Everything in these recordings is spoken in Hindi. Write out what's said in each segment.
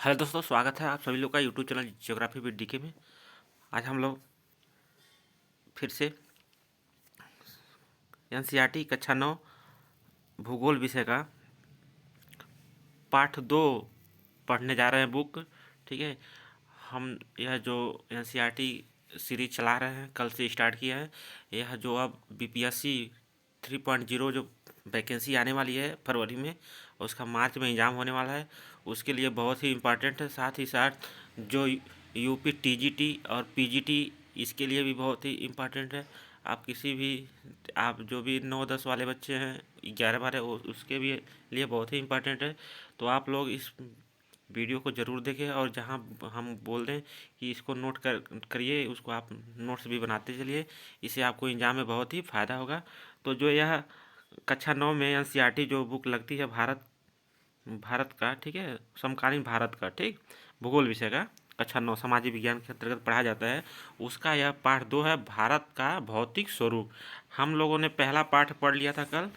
हेलो दोस्तों, स्वागत है आप सभी लोग का YouTube channel geography with DK में। आज हम लोग फिर से एनसीईआरटी कक्षा 9 भूगोल विषय का पाठ 2 पढ़ने जा रहे हैं बुक। ठीक है, हम यह जो एनसीईआरटी सीरीज चला रहे हैं, कल से स्टार्ट किया है। यह जो अब बीपीएससी 3.0 जो वैकेंसी आने वाली है फरवरी में, उसका मार्च में एग्ज़ाम होने वाला है, उसके लिए बहुत ही इम्पोर्टेंट है। साथ ही साथ जो यूपी टीजीटी और पीजीटी, इसके लिए भी बहुत ही इम्पोर्टेंट है। आप किसी भी आप जो भी 9-10 वाले बच्चे हैं, 11-12, उसके भी लिए बहुत ही इम्पोर्टेंट है। तो आप लोग इस वीडियो को ज़रूर देखें, और जहां हम बोल दें कि इसको नोट करिए, उसको आप नोट्स भी बनाते चलिए। इससे आपको एग्जाम में बहुत ही फ़ायदा होगा। तो जो यह कक्षा 9 में एनसीईआरटी जो बुक लगती है भारत भारत का, ठीक है, समकालीन भारत का, ठीक, भूगोल विषय का, कक्षा 9 सामाजिक विज्ञान के अंतर्गत पढ़ा जाता है, उसका यह पाठ 2 है, भारत का भौतिक स्वरूप। हम लोगों ने पहला पाठ पढ़ लिया था कल।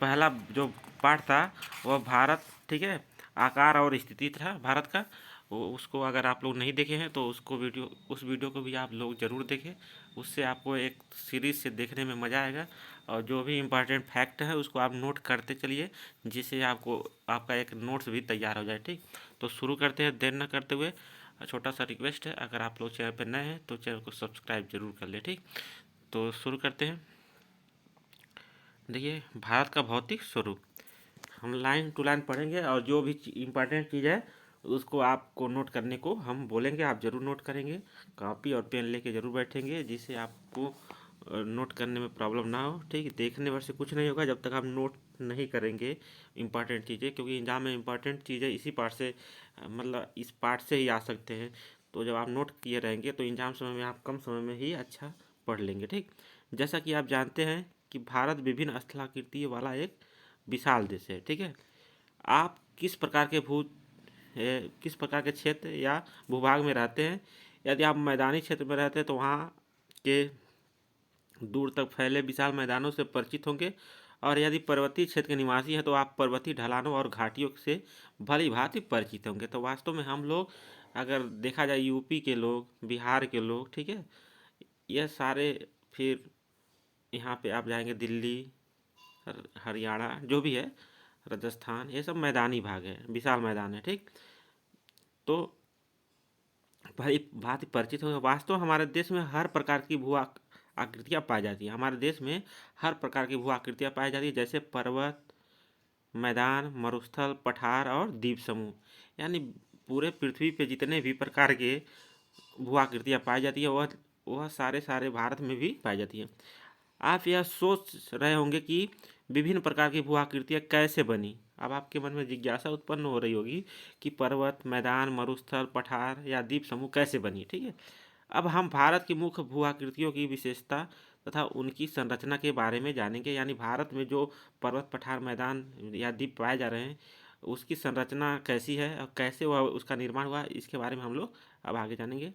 पहला जो पाठ था वह भारत, ठीक है, आकार और स्थिति था भारत का। उसको अगर आप लोग नहीं देखे हैं तो उस वीडियो को भी आप लोग ज़रूर देखें। उससे आपको एक सीरीज से देखने में मज़ा आएगा, और जो भी इम्पोर्टेंट फैक्ट है उसको आप नोट करते चलिए, जिससे आपको आपका एक नोट्स भी तैयार हो जाए। ठीक, तो शुरू करते हैं देर न करते हुए। छोटा सा रिक्वेस्ट है, अगर आप लोग चैनल पर नए हैं तो चैनल को सब्सक्राइब जरूर कर ले। ठीक, तो शुरू करते हैं। देखिए, भारत का भौतिक स्वरूप हम लाइन टू लाइन पढ़ेंगे, और जो भी इम्पोर्टेंट चीज़ है उसको आपको नोट करने को हम बोलेंगे, आप ज़रूर नोट करेंगे। कॉपी और पेन लेके ज़रूर बैठेंगे, जिससे आपको नोट करने में प्रॉब्लम ना हो। ठीक है, देखने भर से कुछ नहीं होगा जब तक आप नोट नहीं करेंगे इम्पॉर्टेंट चीज़ें, क्योंकि एग्जाम में इम्पॉर्टेंट चीज़ें इसी पार्ट से, मतलब इस पार्ट से ही आ सकते हैं। तो जब आप नोट किए रहेंगे तो एग्जाम समय में आप कम समय में ही अच्छा पढ़ लेंगे। ठीक, जैसा कि आप जानते हैं कि भारत विभिन्न स्थलाकृति वाला एक विशाल देश है। ठीक है, आप किस प्रकार के क्षेत्र या भूभाग में रहते हैं। यदि आप मैदानी क्षेत्र में रहते हैं तो वहाँ के दूर तक फैले विशाल मैदानों से परिचित होंगे, और यदि पर्वतीय क्षेत्र के निवासी हैं तो आप पर्वतीय ढलानों और घाटियों से भली भांति परिचित होंगे। तो वास्तव में हम लोग, अगर देखा जाए, यूपी के लोग, बिहार के लोग, ठीक है, यह सारे, फिर यहाँ पे आप जाएंगे दिल्ली, हरियाणा, जो भी है, राजस्थान, ये सब मैदानी भाग है, विशाल मैदान है। ठीक, तो भाई भांति परिचित हो। वास्तव हमारे देश में हर प्रकार की भू आकृतियाँ पाई जाती है। हमारे देश में हर प्रकार की भू आकृतियाँ पाई जाती है, जैसे पर्वत, मैदान, मरुस्थल, पठार और द्वीप समूह। यानी पूरे पृथ्वी पे जितने भी प्रकार के भू आकृतियाँ पाई जाती है, वह सारे सारे भारत में भी पाई जाती है। आप यह सोच रहे होंगे कि विभिन्न प्रकार की भू आकृतियाँ कैसे बनी। अब आपके मन में जिज्ञासा उत्पन्न हो रही होगी कि पर्वत, मैदान, मरुस्थल, पठार या द्वीप समूह कैसे बनी। ठीक है, अब हम भारत की मुख्य भू आकृतियों की विशेषता तथा उनकी संरचना के बारे में जानेंगे। यानी भारत में जो पर्वत, पठार, मैदान या द्वीप पाए जा रहे हैं, उसकी संरचना कैसी है और कैसे वह उसका निर्माण हुआ, इसके बारे में हम लोग अब आगे जानेंगे।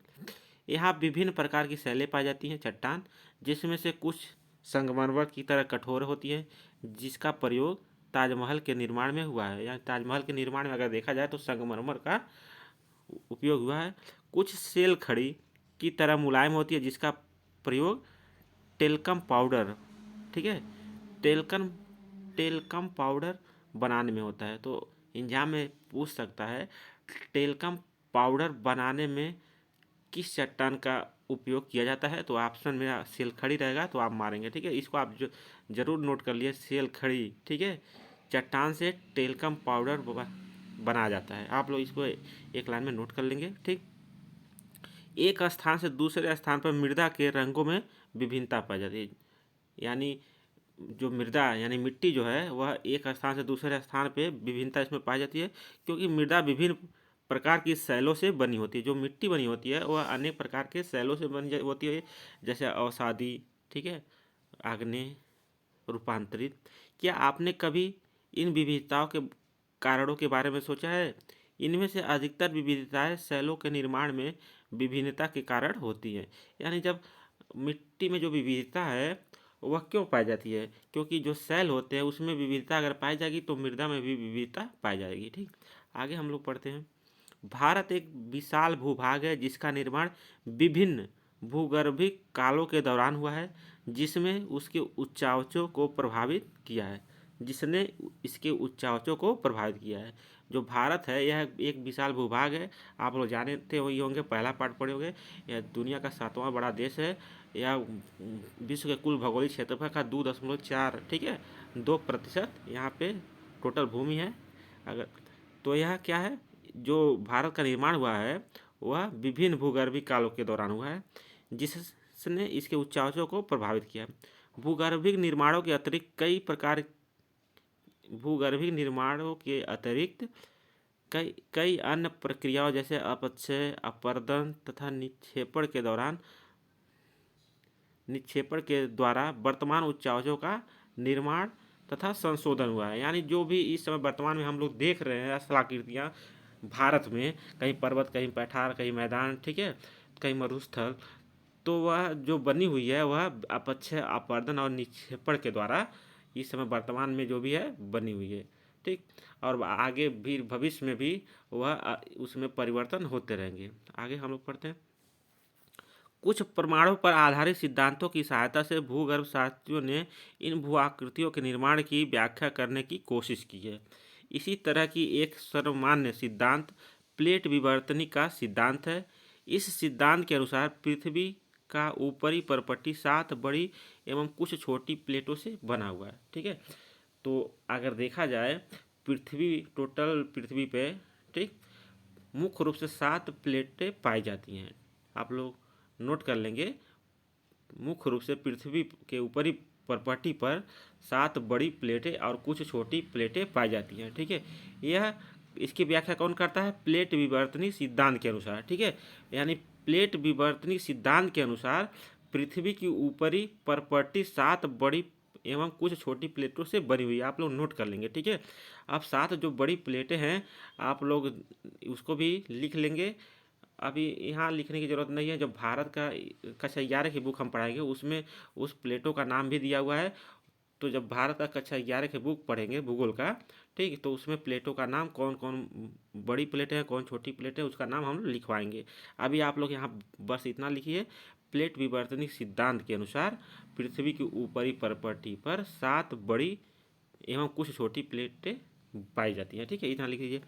यहाँ विभिन्न प्रकार की शैलें पाई जाती हैं, चट्टान, जिसमें से कुछ संगमरमर की तरह कठोर होती है, जिसका प्रयोग ताजमहल के निर्माण में हुआ है। या ताजमहल के निर्माण में अगर देखा जाए तो संगमरमर का उपयोग हुआ है। कुछ सेल खड़ी की तरह मुलायम होती है, जिसका प्रयोग टेल्कम पाउडर, ठीक है, टेल्कम टेल्कम पाउडर बनाने में होता है। तो एग्जाम में पूछ सकता है, टेल्कम पाउडर बनाने में किस चट्टान का उपयोग किया जाता है। तो ऑप्शन में सेल खड़ी रहेगा, तो आप मारेंगे। ठीक है, इसको आप जरूर नोट कर लिए, सेल खड़ी, ठीक है, चट्टान से टेल्कम पाउडर बनाया जाता है। आप लोग इसको एक लाइन में नोट कर लेंगे। ठीक, एक स्थान से दूसरे स्थान पर मृदा के रंगों में विभिन्नता पाई जाती है। यानी जो मृदा यानी मिट्टी जो है, वह एक स्थान से दूसरे स्थान पे विभिन्नता इसमें पाई जाती है, क्योंकि मृदा विभिन्न प्रकार की शैलों से बनी होती है। जो मिट्टी बनी होती है वह अनेक प्रकार के शैलों से बनी होती है, जैसे अवसादी, ठीक है, आग्नेय, रूपांतरित। क्या आपने कभी इन विविधताओं के कारणों के बारे में सोचा है। इनमें से अधिकतर विविधताएं शैलों के निर्माण में विभिन्नता के कारण होती हैं। यानी जब मिट्टी में जो विविधता है वह क्यों पाई जाती है, क्योंकि जो शैल होते हैं उसमें विविधता अगर पाई जाएगी तो मृदा में भी विविधता पाई जाएगी। ठीक, आगे हम लोग पढ़ते हैं। भारत एक विशाल भूभाग है जिसका निर्माण विभिन्न भूगर्भिक कालों के दौरान हुआ है, जिसमें उसके उच्चावचों को प्रभावित किया है जिसने इसके उच्चावचों को प्रभावित किया है। जो भारत है यह एक विशाल भूभाग है। आप लोग जानते ही होंगे, पहला पार्ट पढ़े होंगे। यह दुनिया का 7वां बड़ा देश है। यह विश्व के कुल भौगोलिक क्षेत्रफल का 2.4, ठीक है, 2% यहाँ पे टोटल भूमि है। अगर तो यह क्या है, जो भारत का निर्माण हुआ है वह विभिन्न भूगर्भिक कालों के दौरान हुआ है, जिसने इसके उच्चावचों को प्रभावित किया। भूगर्भिक निर्माणों के अतिरिक्त कई अन्य प्रक्रियाओं जैसे अपक्षय, अपरदन तथा निक्षेपण के द्वारा वर्तमान उच्चावचों का निर्माण तथा संशोधन हुआ है। यानी जो भी इस समय वर्तमान में हम लोग देख रहे हैं स्थलाकृतियाँ भारत में, कहीं पर्वत, कहीं पठार, कहीं मैदान, ठीक है, कहीं मरुस्थल, तो वह जो बनी हुई है वह अपक्षय, अपरदन और निक्षेपण के द्वारा इस समय वर्तमान में जो भी है बनी हुई है, ठीक। और आगे भी भविष्य में भी वह उसमें परिवर्तन होते रहेंगे। आगे हम लोग पढ़ते हैं। कुछ प्रमाणों पर आधारित सिद्धांतों की सहायता से भूगर्भ शास्त्रियों ने इन भू आकृतियों के निर्माण की व्याख्या करने की कोशिश की है। इसी तरह की एक सर्वमान्य सिद्धांत प्लेट विवर्तनी का सिद्धांत है। इस सिद्धांत के अनुसार पृथ्वी का ऊपरी परपट्टी 7 बड़ी एवं कुछ छोटी प्लेटों से बना हुआ है, ठीक है। तो अगर देखा जाए टोटल पृथ्वी पे, ठीक, मुख्य रूप से 7 प्लेटें पाई जाती हैं। आप लोग नोट कर लेंगे, मुख्य रूप से पृथ्वी के ऊपरी परपट्टी पर 7 बड़ी प्लेटें और कुछ छोटी प्लेटें पाई जाती हैं, ठीक है। यह इसकी व्याख्या कौन करता है? प्लेट विवर्तनी सिद्धांत के अनुसार, ठीक है। यानी प्लेट विवर्तनी सिद्धांत के अनुसार पृथ्वी की ऊपरी परपट्टी 7 बड़ी एवं कुछ छोटी प्लेटों से बनी हुई है। आप लोग नोट कर लेंगे, ठीक है। अब 7 जो बड़ी प्लेटें हैं आप लोग उसको भी लिख लेंगे। अभी यहाँ लिखने की ज़रूरत नहीं है। जब भारत का कक्षा 11 की बुक हम पढ़ाएंगे उसमें उस प्लेटों का नाम भी दिया हुआ है। तो जब भारत का कक्षा 11 की बुक पढ़ेंगे भूगोल का, ठीक, तो उसमें प्लेटों का नाम, कौन कौन बड़ी प्लेटें हैं, कौन छोटी प्लेटें, उसका नाम हम लिखवाएंगे। अभी आप लोग यहाँ बस इतना लिखिए, प्लेट विवर्तनिक सिद्धांत के अनुसार पृथ्वी की ऊपरी परपट्टी पर 7 बड़ी एवं कुछ छोटी प्लेटें पाई जाती हैं, ठीक है, इतना लिख लीजिए।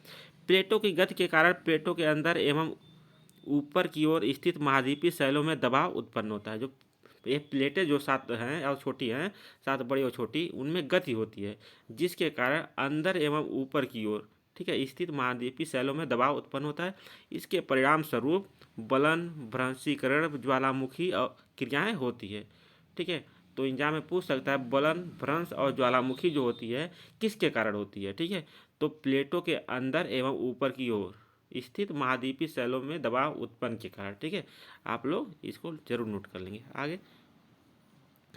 प्लेटों की गति के कारण प्लेटों के अंदर एवं ऊपर की ओर स्थित महाद्वीपीय शैलों में दबाव उत्पन्न होता है। जो ये प्लेटें जो 7 हैं और छोटी हैं, 7 बड़ी और छोटी, उनमें गति होती है, जिसके कारण अंदर एवं ऊपर की ओर, ठीक है, स्थित महाद्वीपीय शैलों में दबाव उत्पन्न होता है। इसके परिणाम स्वरूप बलन, भ्रंशीकरण, ज्वालामुखी और क्रियाएं होती है, ठीक है। तो एग्जाम में पूछ सकता है बलन, भ्रंश और ज्वालामुखी जो होती है किसके कारण होती है, ठीक है। तो प्लेटों के अंदर एवं ऊपर की ओर स्थित महाद्वीपीय शैलों में दबाव उत्पन्न के कारण, ठीक है। आप लोग इसको जरूर नोट कर लेंगे। आगे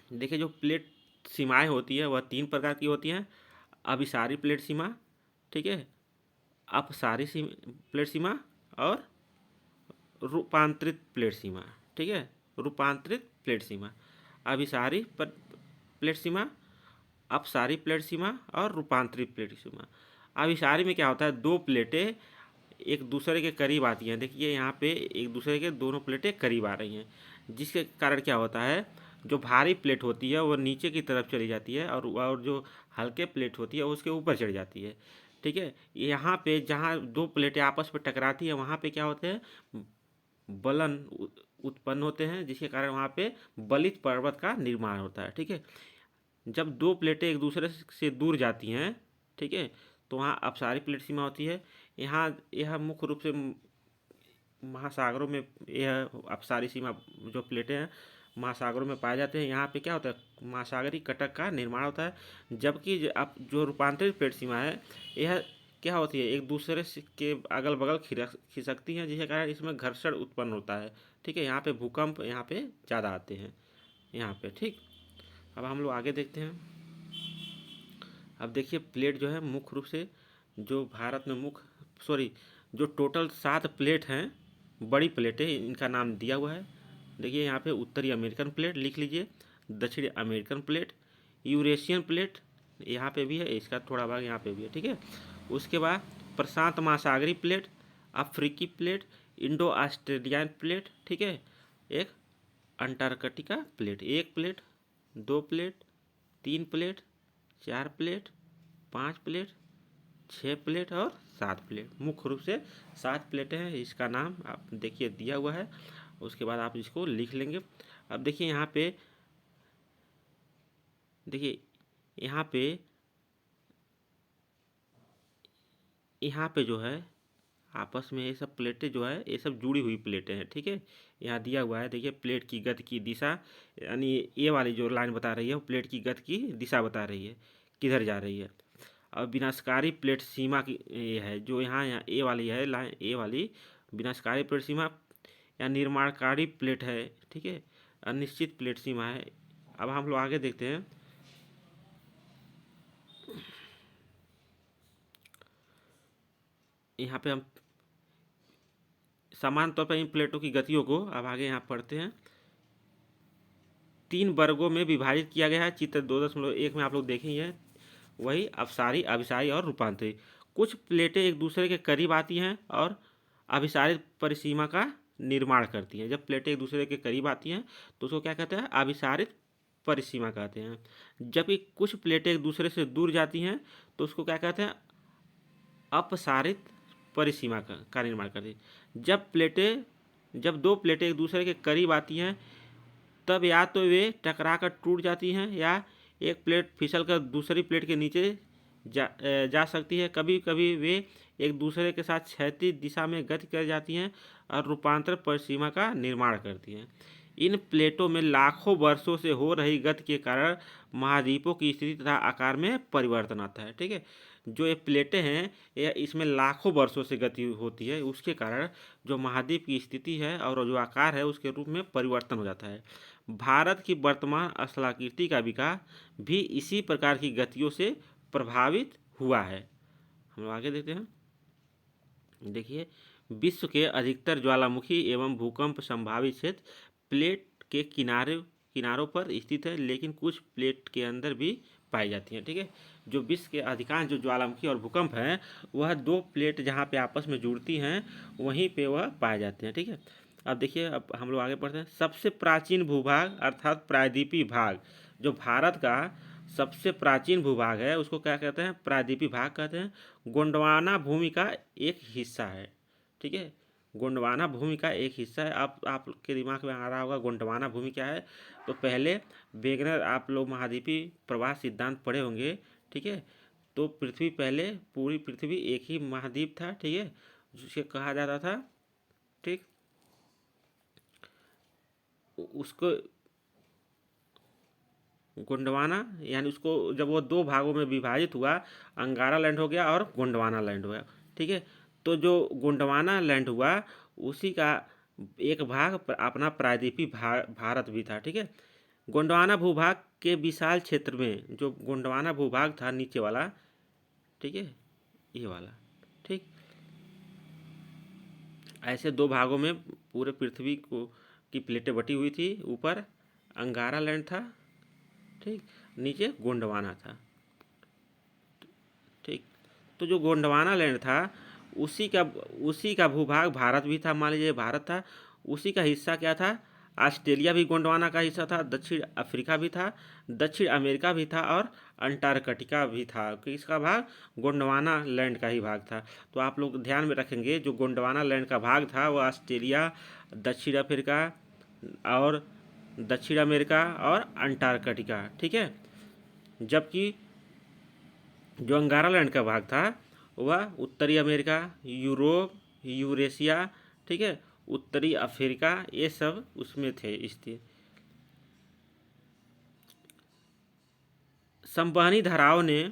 देखिए, जो प्लेट सीमाएं होती है वह 3 प्रकार की होती हैं। अभिसारी प्लेट सीमा, ठीक है, अपसारी प्लेट सीमा और रूपांतरित प्लेट सीमा, ठीक है। रूपांतरित प्लेट सीमा, अभिसारी प्लेट सीमा, अपसारी प्लेट सीमा और रूपांतरित प्लेट सीमा। अभिसारी में क्या होता है, 2 प्लेटें एक दूसरे के करीब आती हैं। देखिए यहाँ पे एक दूसरे के दोनों प्लेटें करीब आ रही हैं, जिसके कारण क्या होता है, जो भारी प्लेट होती है वो नीचे की तरफ चली जाती है और जो हल्के प्लेट होती है वो उसके ऊपर चढ़ जाती है, ठीक है। यहाँ पे जहाँ 2 प्लेटें आपस में टकराती है वहाँ पे क्या होते हैं, बलन उत्पन्न होते हैं, जिसके कारण वहाँ पे बलित पर्वत का निर्माण होता है, ठीक है। जब 2 प्लेटें एक दूसरे से दूर जाती हैं, ठीक है, तो वहाँ अपसारी प्लेट सीमा होती है। यहाँ यह मुख्य रूप से महासागरों में यह अपसारी सीमा जो प्लेटें हैं महासागरों में पाए जाते हैं। यहाँ पे क्या होता है, महासागरीय कटक का निर्माण होता है। जबकि अब जो रूपांतरित प्लेट सीमा है यह क्या होती है, एक दूसरे के अगल बगल खिसकती हैं, जिसके कारण इसमें घर्षण उत्पन्न होता है, ठीक है। यहाँ पे भूकंप यहाँ पे ज़्यादा आते हैं यहाँ पे, ठीक। अब हम लोग आगे देखते हैं। अब देखिए प्लेट जो है मुख्य रूप से जो भारत में जो टोटल 7 प्लेट हैं, बड़ी प्लेटें, इनका नाम दिया हुआ है। देखिए यहाँ पे उत्तरी अमेरिकन प्लेट लिख लीजिए, दक्षिणी अमेरिकन प्लेट, यूरेशियन प्लेट यहाँ पे भी है, इसका थोड़ा भाग यहाँ पे भी है, ठीक है। उसके बाद प्रशांत महासागरीय प्लेट, अफ्रीकी प्लेट, इंडो ऑस्ट्रेलियन प्लेट, ठीक है, एक Antarctica plate. 1 plate, 2 plate, 3 plate, 4 plate, 5 plate, 6 plate और 7 प्लेट। मुख्य रूप से 7 प्लेटें हैं। इसका नाम आप देखिए दिया हुआ है, उसके बाद आप इसको लिख लेंगे। अब देखिए यहाँ पे, देखिए यहाँ पे जो है आपस में ये सब प्लेटें जो है ये सब जुड़ी हुई प्लेटें हैं, ठीक है। यहाँ दिया हुआ है, देखिए प्लेट की गति की दिशा, यानी ये वाली जो लाइन बता रही है वो प्लेट की गति की दिशा बता रही है, किधर जा रही है। और विनाशकारी प्लेट सीमा की ये है, जो यहाँ ए वाली है लाइन, ए वाली विनाशकारी प्लेट सीमा या निर्माणकारी प्लेट है, ठीक है। अनिश्चित प्लेट सीमा है। अब हम लोग आगे देखते हैं। यहाँ पे हम समान तौर पर इन प्लेटों की गतियों को अब आगे यहाँ पढ़ते हैं। 3 वर्गों में विभाजित किया गया है। चित्र 2.1 में आप लोग देखेंगे, वही अपसारी, अभिसारी और रूपांतरी। कुछ प्लेटें एक दूसरे के करीब आती हैं और अभिसारित परिसीमा का निर्माण करती हैं। जब प्लेटें एक दूसरे के करीब आती हैं तो उसको क्या कहते हैं, अभिसारित परिसीमा कहते हैं। जबकि कुछ प्लेटें एक दूसरे से दूर जाती हैं तो उसको क्या कहते हैं, अपसारित परिसीमा का निर्माण करती है। जब 2 प्लेटें एक दूसरे के करीब आती हैं तब या तो वे टकरा कर टूट जाती हैं या एक प्लेट फिसल कर दूसरी प्लेट के नीचे जा सकती है। कभी कभी वे एक दूसरे के साथ क्षैतिज दिशा में गति कर जाती हैं और रूपांतर परिसीमा का निर्माण करती हैं। इन प्लेटों में लाखों वर्षों से हो रही गति के कारण महाद्वीपों की स्थिति तथा आकार में परिवर्तन आता है, ठीक है। जो ये प्लेटें हैं ये इसमें लाखों वर्षों से गति होती है, उसके कारण जो महाद्वीप की स्थिति है और जो आकार है उसके रूप में परिवर्तन हो जाता है। भारत की वर्तमान स्थलाकृति का विकास भी इसी प्रकार की गतियों से प्रभावित हुआ है। हम लोग आगे देखते हैं। देखिए, विश्व के अधिकतर ज्वालामुखी एवं भूकंप संभावित क्षेत्र प्लेट के किनारों पर स्थित है, लेकिन कुछ प्लेट के अंदर भी पाई जाती हैं, ठीक है। जो विश्व के अधिकांश जो ज्वालामुखी और भूकंप हैं वह 2 प्लेट जहाँ पे आपस में जुड़ती हैं वहीं पे वह पाए जाते हैं, ठीक है। अब देखिए, अब हम लोग आगे पढ़ते हैं। सबसे प्राचीन भूभाग अर्थात प्रायद्वीपीय भाग, जो भारत का सबसे प्राचीन भूभाग है उसको क्या कहते हैं, प्रायद्वीपीय भाग कहते हैं। गोंडवाना भूमि का एक हिस्सा है, ठीक है। गोंडवाना भूमि का एक हिस्सा है। आपके दिमाग में आ रहा होगा गोंडवाना भूमि क्या है। तो पहले वेगनर, आप लोग महाद्वीपीय प्रवाह सिद्धांत पढ़े होंगे, ठीक है। तो पृथ्वी पहले, पूरी पृथ्वी एक ही महाद्वीप था, ठीक है, जिसे कहा जाता था, ठीक। उसको गोंडवाना, यानी उसको जब वो 2 भागों में विभाजित हुआ, अंगारा लैंड हो गया और गोंडवाना लैंड हुआ, ठीक है। तो जो गोंडवाना लैंड हुआ उसी का एक भाग अपना प्रायद्वीपीय भारत भी था, ठीक है। गोंडवाना भूभाग के विशाल क्षेत्र में, जो गोंडवाना भूभाग था नीचे वाला, ठीक है, ये वाला, ठीक, ऐसे 2 भागों में पूरे पृथ्वी को की प्लेटें बटी हुई थी। ऊपर अंगारा लैंड था, ठीक, नीचे गोंडवाना था, ठीक। तो जो गोंडवाना लैंड था उसी का भूभाग भारत भी था। मान लीजिए भारत था, उसी का हिस्सा क्या था, ऑस्ट्रेलिया भी गोंडवाना का हिस्सा था, दक्षिण अफ्रीका भी था, दक्षिण अमेरिका भी था और अंटार्कटिका भी था। किसका भाग, गोंडवाना लैंड का ही भाग था। तो आप लोग ध्यान में रखेंगे जो गोंडवाना लैंड का भाग था वो ऑस्ट्रेलिया, दक्षिण अफ्रीका और दक्षिण अमेरिका और अंटार्कटिका, ठीक है। जबकि जो अंगारा लैंड का भाग था वह उत्तरी अमेरिका, यूरोप, यूरेशिया, ठीक है, उत्तरी अफ्रीका, ये सब उसमें थे स्थित। संवहनी धाराओं ने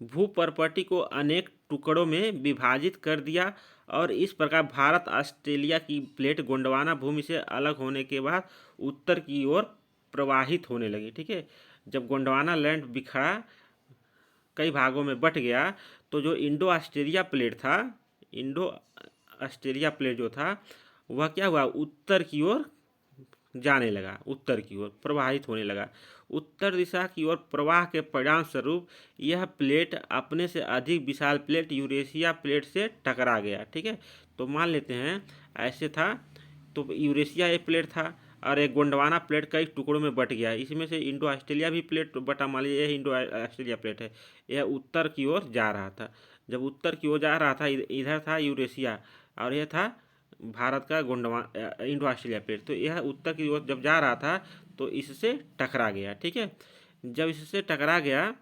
भूपर्पटी को अनेक टुकड़ों में विभाजित कर दिया और इस प्रकार भारत ऑस्ट्रेलिया की प्लेट गोंडवाना भूमि से अलग होने के बाद उत्तर की ओर प्रवाहित होने लगी, ठीक है। जब गोंडवाना लैंड बिखरा, कई भागों में बट गया, तो जो इंडो ऑस्ट्रेलिया प्लेट था, इंडो ऑस्ट्रेलिया प्लेट जो था वह क्या हुआ, उत्तर की ओर जाने लगा, उत्तर की ओर प्रवाहित होने लगा। उत्तर दिशा की ओर प्रवाह के परिणाम स्वरूप यह प्लेट अपने से अधिक विशाल प्लेट यूरेशिया प्लेट से टकरा गया। ठीक है, तो मान लेते हैं ऐसे था, तो यूरेशिया एक प्लेट था और एक गोंडवाना प्लेट कई टुकड़ों में बट गया। इसमें से इंडो ऑस्ट्रेलिया भी प्लेट बटा, मान लीजिए यह इंडो ऑस्ट्रेलिया प्लेट है, यह उत्तर की ओर जा रहा था। जब उत्तर की ओर जा रहा था, इधर था यूरेशिया और यह था भारत का इंडो ऑस्ट्रेलिया प्लेट, तो यह उत्तर की ओर जब जा रहा था तो इससे टकरा गया। ठीक है, जब इससे टकरा गया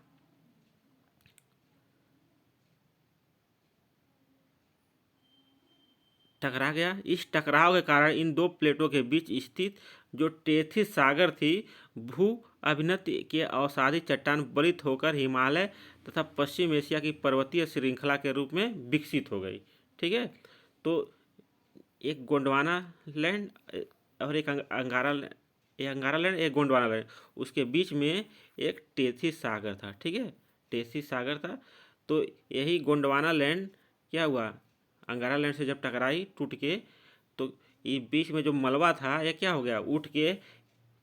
इस टकराव के कारण इन दो प्लेटों के बीच स्थित जो टेथिस सागर थी, भू अभिनति के अवसादी चट्टान बलित होकर हिमालय तथा पश्चिम एशिया की पर्वतीय श्रृंखला के रूप में विकसित हो गई। ठीक है, तो एक गोंडवाना लैंड और एक अंगारा लैंड, एक गोंडवाना लैंड, उसके बीच में एक टेथिस सागर था। ठीक है, टेथिस सागर था, तो यही गोंडवाना लैंड क्या हुआ, अंगारा लैंड से जब टकराई टूट के, तो ये बीच में जो मलबा था यह क्या हो गया, उठ के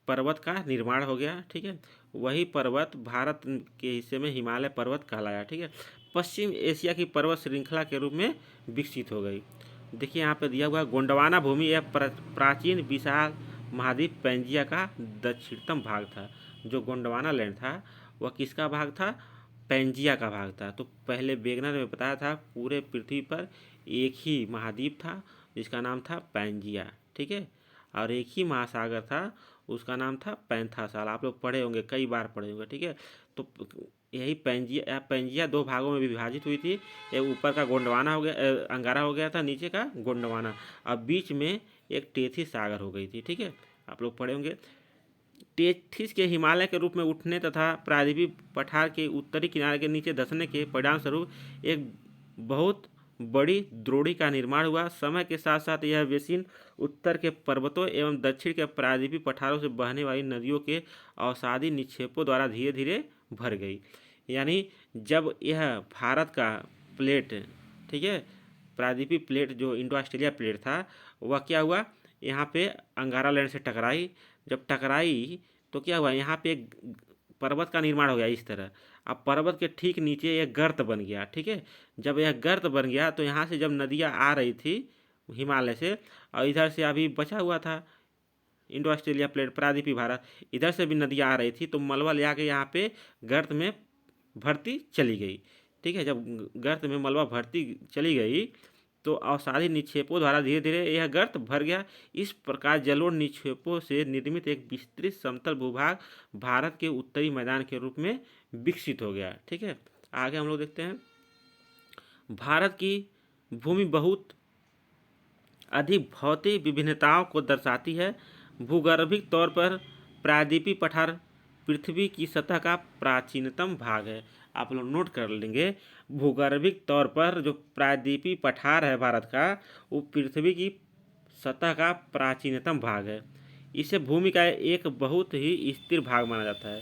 पर्वत का निर्माण हो गया। ठीक है, वही पर्वत भारत के हिस्से में हिमालय पर्वत कहलाया। ठीक है, पश्चिम एशिया की पर्वत श्रृंखला के रूप में विकसित हो गई। देखिए यहाँ पे दिया हुआ गोंडवाना भूमि यह प्राचीन विशाल महाद्वीप पैंजिया का दक्षिणतम भाग था। जो गोंडवाना लैंड था वह किसका भाग था, पैंजिया का भाग था। तो पहले वेगनर ने बताया था पूरे पृथ्वी पर एक ही महाद्वीप था जिसका नाम था पैंजिया। ठीक है, और एक ही महासागर था उसका नाम था पैंथासाल। आप लोग पढ़े होंगे, कई बार पढ़े होंगे। ठीक है, तो यही पैंजिया दो भागों में विभाजित हुई थी। एक ऊपर का गोंडवाना हो गया, अंगारा हो गया था, नीचे का गोंडवाना, और बीच में एक टेथिस सागर हो गई थी। ठीक है, आप लोग पढ़े होंगे। टेथिस के हिमालय के रूप में उठने तथा प्रायद्वीपीय पठार के उत्तरी किनारे के नीचे धंसने के परिणाम स्वरूप एक बहुत बड़ी द्रोणी का निर्माण हुआ। समय के साथ साथ यह बेसिन उत्तर के पर्वतों एवं दक्षिण के प्रायद्वीपीय पठारों से बहने वाली नदियों के अवसादी निक्षेपों द्वारा धीरे धीरे भर गई। यानी जब यह भारत का प्लेट, ठीक है, प्रायद्वीपीय प्लेट जो इंडो ऑस्ट्रेलिया प्लेट था, वह क्या हुआ, यहाँ पे अंगारा लैंड से टकराई। जब टकराई तो क्या हुआ, यहाँ पे एक पर्वत का निर्माण हो गया इस तरह। अब पर्वत के ठीक नीचे एक गर्त बन गया। ठीक है, जब यह गर्त बन गया तो यहाँ से जब नदियाँ आ रही थी हिमालय से, और इधर से अभी बचा हुआ था इंडो ऑस्ट्रेलिया प्लेट प्रायद्वीपीय भारत, इधर से भी नदियाँ आ रही थी, तो मलबा ले आके यहाँ पे गर्त में भरती चली गई। ठीक है, जब गर्त में मलबा भरती चली गई तो अवसादी निक्षेपों द्वारा धीरे धीरे यह गर्त भर गया। इस प्रकार जलोढ़ निक्षेपों से निर्मित एक विस्तृत समतल भूभाग भारत के उत्तरी मैदान के रूप में विकसित हो गया। ठीक है, आगे हम लोग देखते हैं। भारत की भूमि बहुत अधिक भौतिक विभिन्नताओं को दर्शाती है। भूगर्भिक तौर पर प्रायद्वीपीय पठार पृथ्वी की सतह का प्राचीनतम भाग है। आप लोग नोट कर लेंगे, भूगर्भिक तौर पर जो प्रायद्वीपीय पठार है भारत का, वो पृथ्वी की सतह का प्राचीनतम भाग है। इसे भूमि का एक बहुत ही स्थिर भाग माना जाता है।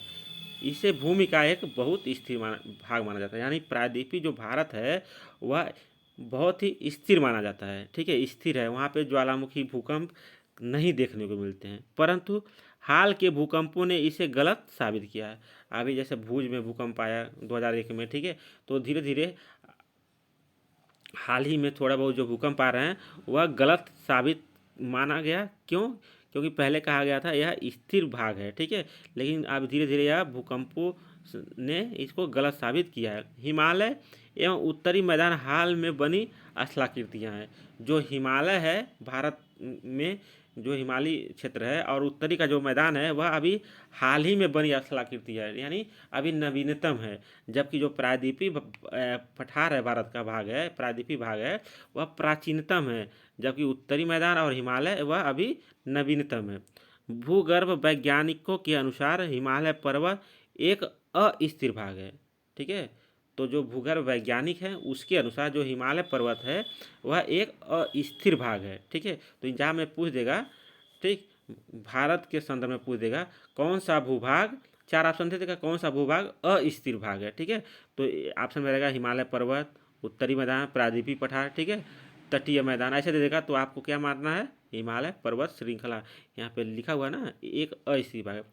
इसे भूमि का एक बहुत स्थिर भाग माना जाता है, यानी प्रायद्वीपीय जो भारत है वह बहुत ही स्थिर माना जाता है। ठीक है, स्थिर है, वहाँ पे ज्वालामुखी भूकंप नहीं देखने को मिलते हैं, परंतु हाल के भूकंपों ने इसे गलत साबित किया है। अभी जैसे भुज में भूकंप आया 2001 में, ठीक है, तो धीरे धीरे हाल ही में थोड़ा बहुत जो भूकंप आ रहे हैं वह गलत साबित माना गया। क्यों? क्योंकि पहले कहा गया था यह स्थिर भाग है। ठीक है, लेकिन अब धीरे धीरे यह भूकंपों ने इसको गलत साबित किया है। हिमालय एवं उत्तरी मैदान हाल में बनी स्थलाकृतियाँ हैं। जो हिमालय है भारत में, जो हिमालयी क्षेत्र है, और उत्तरी का जो मैदान है वह अभी हाल ही में बनी स्थलाकृति है, यानी अभी नवीनतम है। जबकि जो प्रायद्वीपीय पठार है भारत का भाग है, प्रायद्वीपीय भाग है, वह प्राचीनतम है, जबकि उत्तरी मैदान और हिमालय वह अभी नवीनतम है। भूगर्भ वैज्ञानिकों के अनुसार हिमालय पर्वत एक अस्थिर भाग है। ठीक है, तो जो भूगर्भ वैज्ञानिक हैं उसके अनुसार जो हिमालय पर्वत है वह एक अस्थिर भाग है। ठीक है, तो एग्जाम में पूछ देगा, ठीक, भारत के संदर्भ में पूछ देगा कौन सा भूभाग, 4 ऑप्शन दे देगा, कौन सा भूभाग अस्थिर भाग है। ठीक है, तो ऑप्शन में रहेगा हिमालय पर्वत, उत्तरी मैदान, प्रायद्वीपीय पठार। ठीक है, तटीय मैदान ऐसे दे देगा तो आपको क्या मानना है, हिमालय पर्वत श्रृंखला। यहाँ पे लिखा हुआ ना एक ऐसी भाग,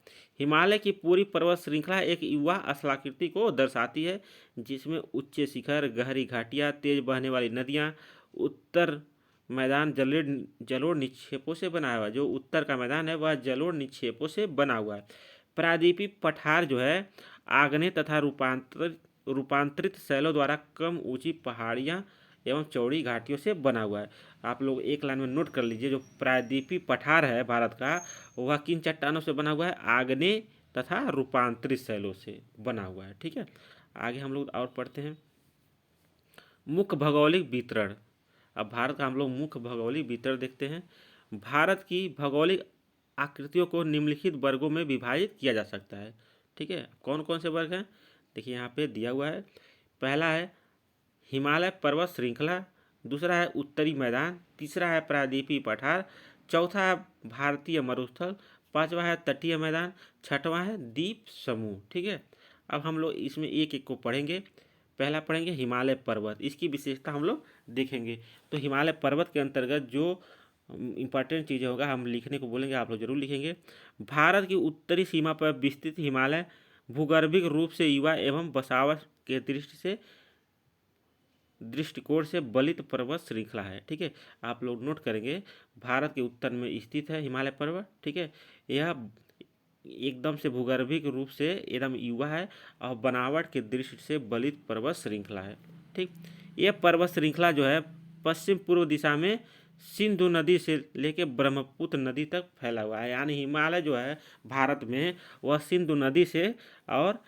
हिमालय की पूरी पर्वत श्रृंखला एक युवा स्थलाकृति को दर्शाती है जिसमें उच्च शिखर, गहरी घाटियाँ, तेज बहने वाली नदियाँ, उत्तर मैदान जलोढ़ निक्षेपों से बना हुआ है। जो उत्तर का मैदान है वह जलोढ़ निक्षेपों से बना हुआ है। प्रायद्वीपीय पठार जो है आग्नेय तथा रूपांतरित शैलों द्वारा कम ऊंची पहाड़ियाँ एवं चौड़ी घाटियों से बना हुआ है। आप लोग एक लाइन में नोट कर लीजिए, जो प्रायद्वीपीय पठार है भारत का वह किन चट्टानों से बना हुआ है, आग्नेय तथा रूपांतरित शैलों से बना हुआ है। ठीक है, आगे हम लोग और पढ़ते हैं मुख्य भौगोलिक वितरण। अब भारत का हम लोग मुख्य भौगोलिक वितरण देखते हैं। भारत की भौगोलिक आकृतियों को निम्नलिखित वर्गों में विभाजित किया जा सकता है। ठीक है, कौन कौन से वर्ग हैं देखिए यहाँ पे दिया हुआ है। पहला है हिमालय पर्वत श्रृंखला, दूसरा है उत्तरी मैदान, तीसरा है प्रायद्वीपीय पठार, चौथा है भारतीय मरुस्थल, पांचवा है तटीय मैदान, छठवां है द्वीप समूह। ठीक है, अब हम लोग इसमें एक एक को पढ़ेंगे। पहला पढ़ेंगे हिमालय पर्वत, इसकी विशेषता हम लोग देखेंगे। तो हिमालय पर्वत के अंतर्गत जो इम्पॉर्टेंट चीज़ें होगा हम लिखने को बोलेंगे, आप लोग जरूर लिखेंगे। भारत की उत्तरी सीमा पर विस्तृत हिमालय भूगर्भिक रूप से युवा एवं बसावट के दृष्टिकोण से बलित पर्वत श्रृंखला है। ठीक है, आप लोग नोट करेंगे भारत के उत्तर में स्थित है हिमालय पर्वत। ठीक है, यह एकदम से भूगर्भिक रूप से एकदम युवा है और बनावट के दृष्टि से बलित पर्वत श्रृंखला है। ठीक, यह पर्वत श्रृंखला जो है पश्चिम पूर्व दिशा में सिंधु नदी से लेकर ब्रह्मपुत्र नदी तक फैला हुआ है। यानी हिमालय जो है भारत में वह सिंधु नदी से और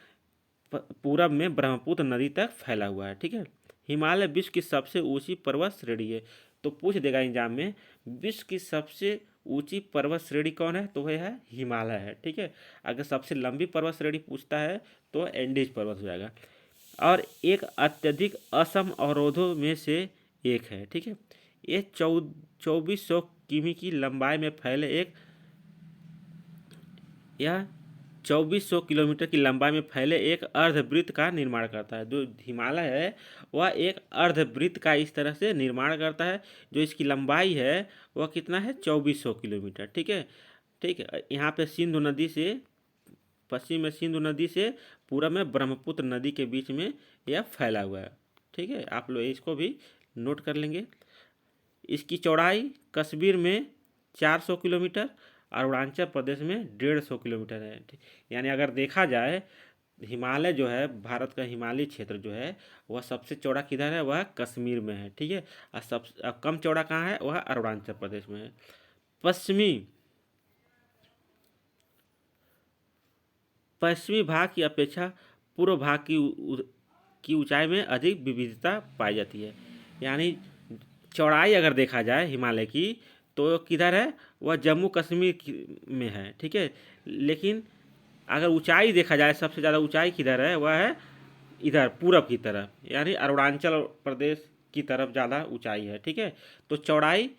पूरब में ब्रह्मपुत्र नदी तक फैला हुआ है। ठीक है, हिमालय विश्व की सबसे ऊंची पर्वत श्रेणी है। तो पूछ देगा एग्जाम में विश्व की सबसे ऊंची पर्वत श्रेणी कौन है, तो वह है हिमालय है। ठीक है, अगर सबसे लंबी पर्वत श्रेणी पूछता है तो एंडीज पर्वत हो जाएगा, और एक अत्यधिक असम अवरोधों में से एक है। ठीक है, ये 2400 किमी की लंबाई में फैले यह 2400 किलोमीटर की लंबाई में फैले एक अर्धवृत्त का निर्माण करता है। जो हिमालय है वह एक अर्धवृत्त का इस तरह से निर्माण करता है। जो इसकी लंबाई है वह कितना है, 2400 किलोमीटर। ठीक है, ठीक है, यहाँ पे सिंधु नदी से पश्चिम में सिंधु नदी से पूरब में ब्रह्मपुत्र नदी के बीच में यह फैला हुआ है। ठीक है, आप लोग इसको भी नोट कर लेंगे। इसकी चौड़ाई कश्मीर में 400 किलोमीटर, अरुणाचल प्रदेश में 150 किलोमीटर है। यानी अगर देखा जाए हिमालय जो है भारत का हिमालय क्षेत्र जो है वह सबसे चौड़ा किधर है, वह कश्मीर में है। ठीक है, और कम चौड़ा कहाँ है, वह अरुणाचल प्रदेश में है। पश्चिमी भाग की अपेक्षा पूर्व भाग की ऊंचाई में अधिक विविधता पाई जाती है। यानी चौड़ाई अगर देखा जाए हिमालय की तो किधर है, वह जम्मू कश्मीर में है। ठीक है, लेकिन अगर ऊंचाई देखा जाए सबसे ज़्यादा ऊंचाई किधर है, वह है इधर पूरब की तरफ, यानी अरुणाचल प्रदेश की तरफ ज़्यादा ऊंचाई है। ठीक है, तो चौड़ाई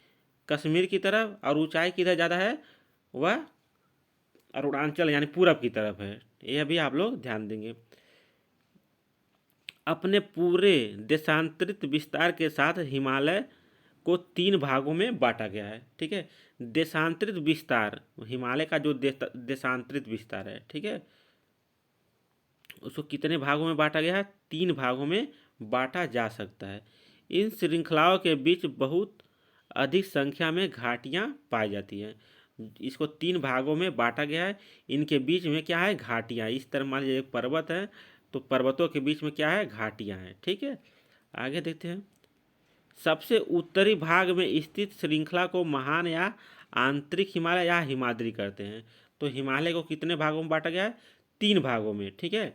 कश्मीर की तरफ और ऊंचाई किधर ज़्यादा है, वह अरुणाचल यानी पूरब की तरफ है। यह भी आप लोग ध्यान देंगे। अपने पूरे देशांतरित विस्तार के साथ हिमालय को 3 भागों में बांटा गया है। ठीक है, देशांतरित विस्तार, हिमालय का जो देशांतरित विस्तार है, ठीक है, उसको कितने भागों में बांटा गया है, 3 भागों में बांटा जा सकता है। इन श्रृंखलाओं के बीच बहुत अधिक संख्या में घाटियां पाई जाती हैं। इसको 3 भागों में बांटा गया है, इनके बीच में क्या है, घाटियां। इस तरह मान लीजिए एक पर्वत है तो पर्वतों के बीच में क्या है, घाटियां हैं। ठीक है, आगे देखते हैं। सबसे उत्तरी भाग में स्थित श्रृंखला को महान या आंतरिक हिमालय या हिमाद्री कहते हैं। तो हिमालय को कितने भागों में बांटा गया है, 3 भागों में। ठीक है,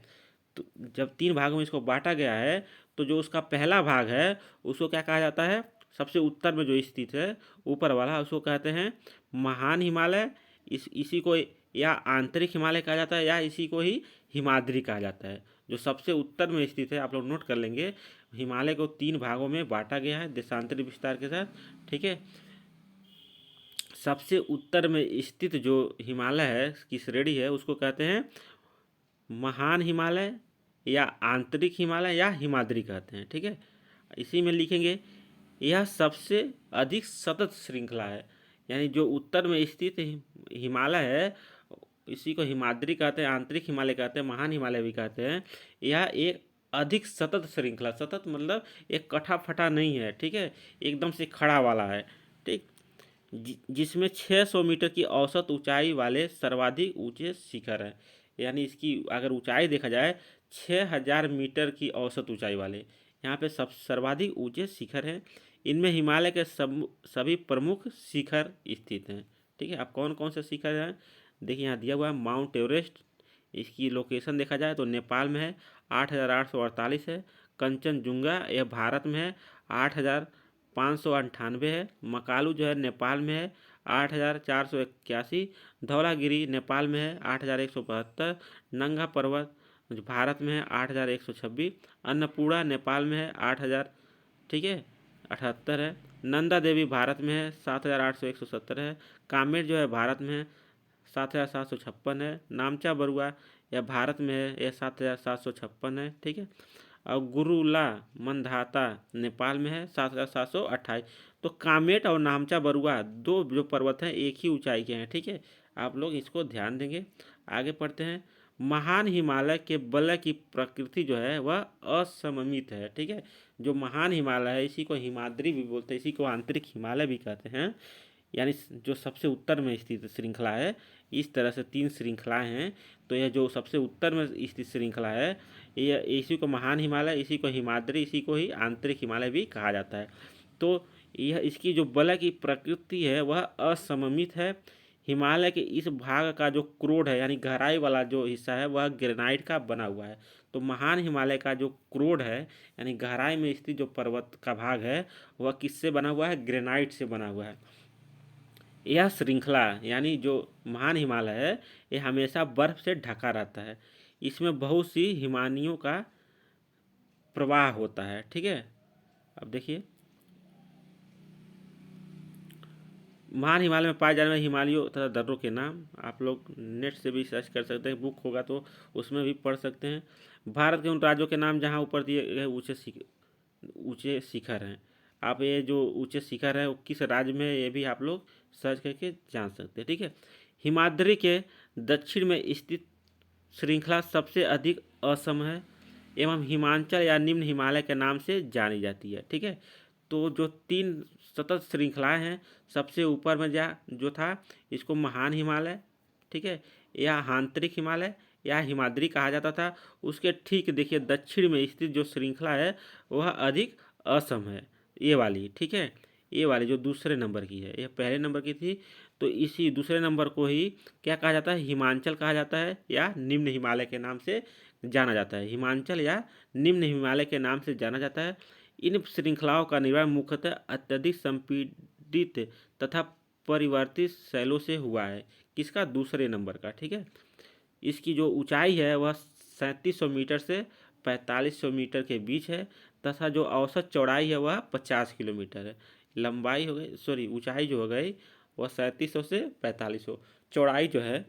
तो जब 3 भागों में इसको बांटा गया है तो जो उसका पहला भाग है उसको क्या कहा जाता है, सबसे उत्तर में जो स्थित है ऊपर वाला, उसको कहते हैं महान हिमालय। इसी को या आंतरिक हिमालय कहा जाता है या इसी को ही हिमाद्री कहा जाता है। जो सबसे उत्तर में स्थित है, आप लोग नोट कर लेंगे, हिमालय को 3 भागों में बांटा गया है देशांतरित विस्तार के साथ। ठीक है, सबसे उत्तर में स्थित जो हिमालय है की श्रेणी है उसको कहते हैं महान हिमालय या आंतरिक हिमालय या हिमाद्री कहते हैं। ठीक है, इसी में लिखेंगे यह सबसे अधिक सतत श्रृंखला है। यानी जो उत्तर में स्थित हिमालय है, इसी को हिमाद्री कहते हैं, आंतरिक हिमालय कहते हैं, महान हिमालय भी कहते हैं। यह एक अधिक सतत श्रृंखला, सतत मतलब एक कटा फटा नहीं है, ठीक है, एकदम से खड़ा वाला है, ठीक, जिसमें 600 मीटर की औसत ऊंचाई वाले सर्वाधिक ऊंचे शिखर हैं। यानी इसकी अगर ऊंचाई देखा जाए 6000 मीटर की औसत ऊंचाई वाले यहाँ पे सब सर्वाधिक ऊंचे शिखर हैं। इनमें हिमालय के सभी प्रमुख शिखर स्थित हैं। ठीक है, अब कौन कौन से शिखर हैं देखिए, यहाँ दिया हुआ है माउंट एवरेस्ट। इसकी लोकेशन देखा जाए तो नेपाल में है, 8848 है। कंचनजुंगा यह भारत में है, 8598 है। मकालू जो है नेपाल में है, 8481। धौलागिरी नेपाल में है, 8172। नंगा पर्वत भारत में है, 8126। अन्नपूर्णा नेपाल में है, 8000, ठीक है, 78 है। नंदा देवी भारत में है, 7800 है। कामेर जो है भारत में है, 7756 है। नामचा बरुआ यह भारत में है, यह 7756 है, ठीक है। और गुरुला मंधाता नेपाल में है, 7728। तो कामेट और नामचा बरुआ दो जो पर्वत हैं एक ही ऊंचाई के हैं, ठीक है, आप लोग इसको ध्यान देंगे। आगे पढ़ते हैं। महान हिमालय के वलय की प्रकृति जो है वह असममित है, ठीक है। जो महान हिमालय है इसी को हिमाद्री भी बोलते हैं, इसी को आंतरिक हिमालय भी कहते हैं। यानी जो सबसे उत्तर में स्थित श्रृंखला है, इस तरह से 3 श्रृंखलाएं हैं। तो यह जो सबसे उत्तर में स्थित श्रृंखला है, यह इसी को महान हिमालय, इसी को हिमाद्री, इसी को ही आंतरिक हिमालय भी कहा जाता है। तो यह इसकी जो वलय की प्रकृति है वह असममित है। हिमालय के इस भाग का जो क्रोड है यानी गहराई वाला जो हिस्सा है वह ग्रेनाइट का बना हुआ है। तो महान हिमालय का जो क्रोड है यानी गहराई में स्थित जो पर्वत का भाग है वह किससे बना हुआ है? ग्रेनाइट से बना हुआ है। यह श्रृंखला यानी जो महान हिमालय है ये हमेशा बर्फ से ढका रहता है। इसमें बहुत सी हिमानियों का प्रवाह होता है, ठीक है। अब देखिए, महान हिमालय में पाए जाने वाले हिमालयों तथा दर्रों के नाम आप लोग नेट से भी सर्च कर सकते हैं, बुक होगा तो उसमें भी पढ़ सकते हैं। भारत के उन राज्यों के नाम जहाँ ऊपर दिए गए ऊंचे शिखर हैं। आप ये जो ऊंचे शिखर है वो किस राज्य में, ये भी आप लोग सर्च करके जान सकते हैं, ठीक है। हिमाद्री के दक्षिण में स्थित श्रृंखला सबसे अधिक असम है एवं हिमाचल या निम्न हिमालय के नाम से जानी जाती है, ठीक है। तो जो 3 सतत श्रृंखलाएं हैं, सबसे ऊपर में जो था इसको महान हिमालय, ठीक है, या आंतरिक हिमालय या हिमाद्री कहा जाता था। उसके ठीक देखिए दक्षिण में स्थित जो श्रृंखला है वह अधिक असम है, ये वाली, ठीक है। ये वाली जो दूसरे नंबर की है, यह पहले नंबर की थी, तो इसी दूसरे नंबर को ही क्या कहा जाता है? हिमाचल कहा जाता है या निम्न हिमालय के नाम से जाना जाता है। हिमाचल या निम्न हिमालय के नाम से जाना जाता है। इन श्रृंखलाओं का निर्माण मुख्यतः अत्यधिक संपीड़ित तथा परिवर्तित शैलों से हुआ है। किसका? दूसरे नंबर का, ठीक है। इसकी जो ऊंचाई है वह 3700 मीटर से 4500 मीटर के बीच है तथा जो औसत चौड़ाई है वह 50 किलोमीटर है। लंबाई हो गई, सॉरी, ऊंचाई जो हो गई वह 3700 से 4500, चौड़ाई जो है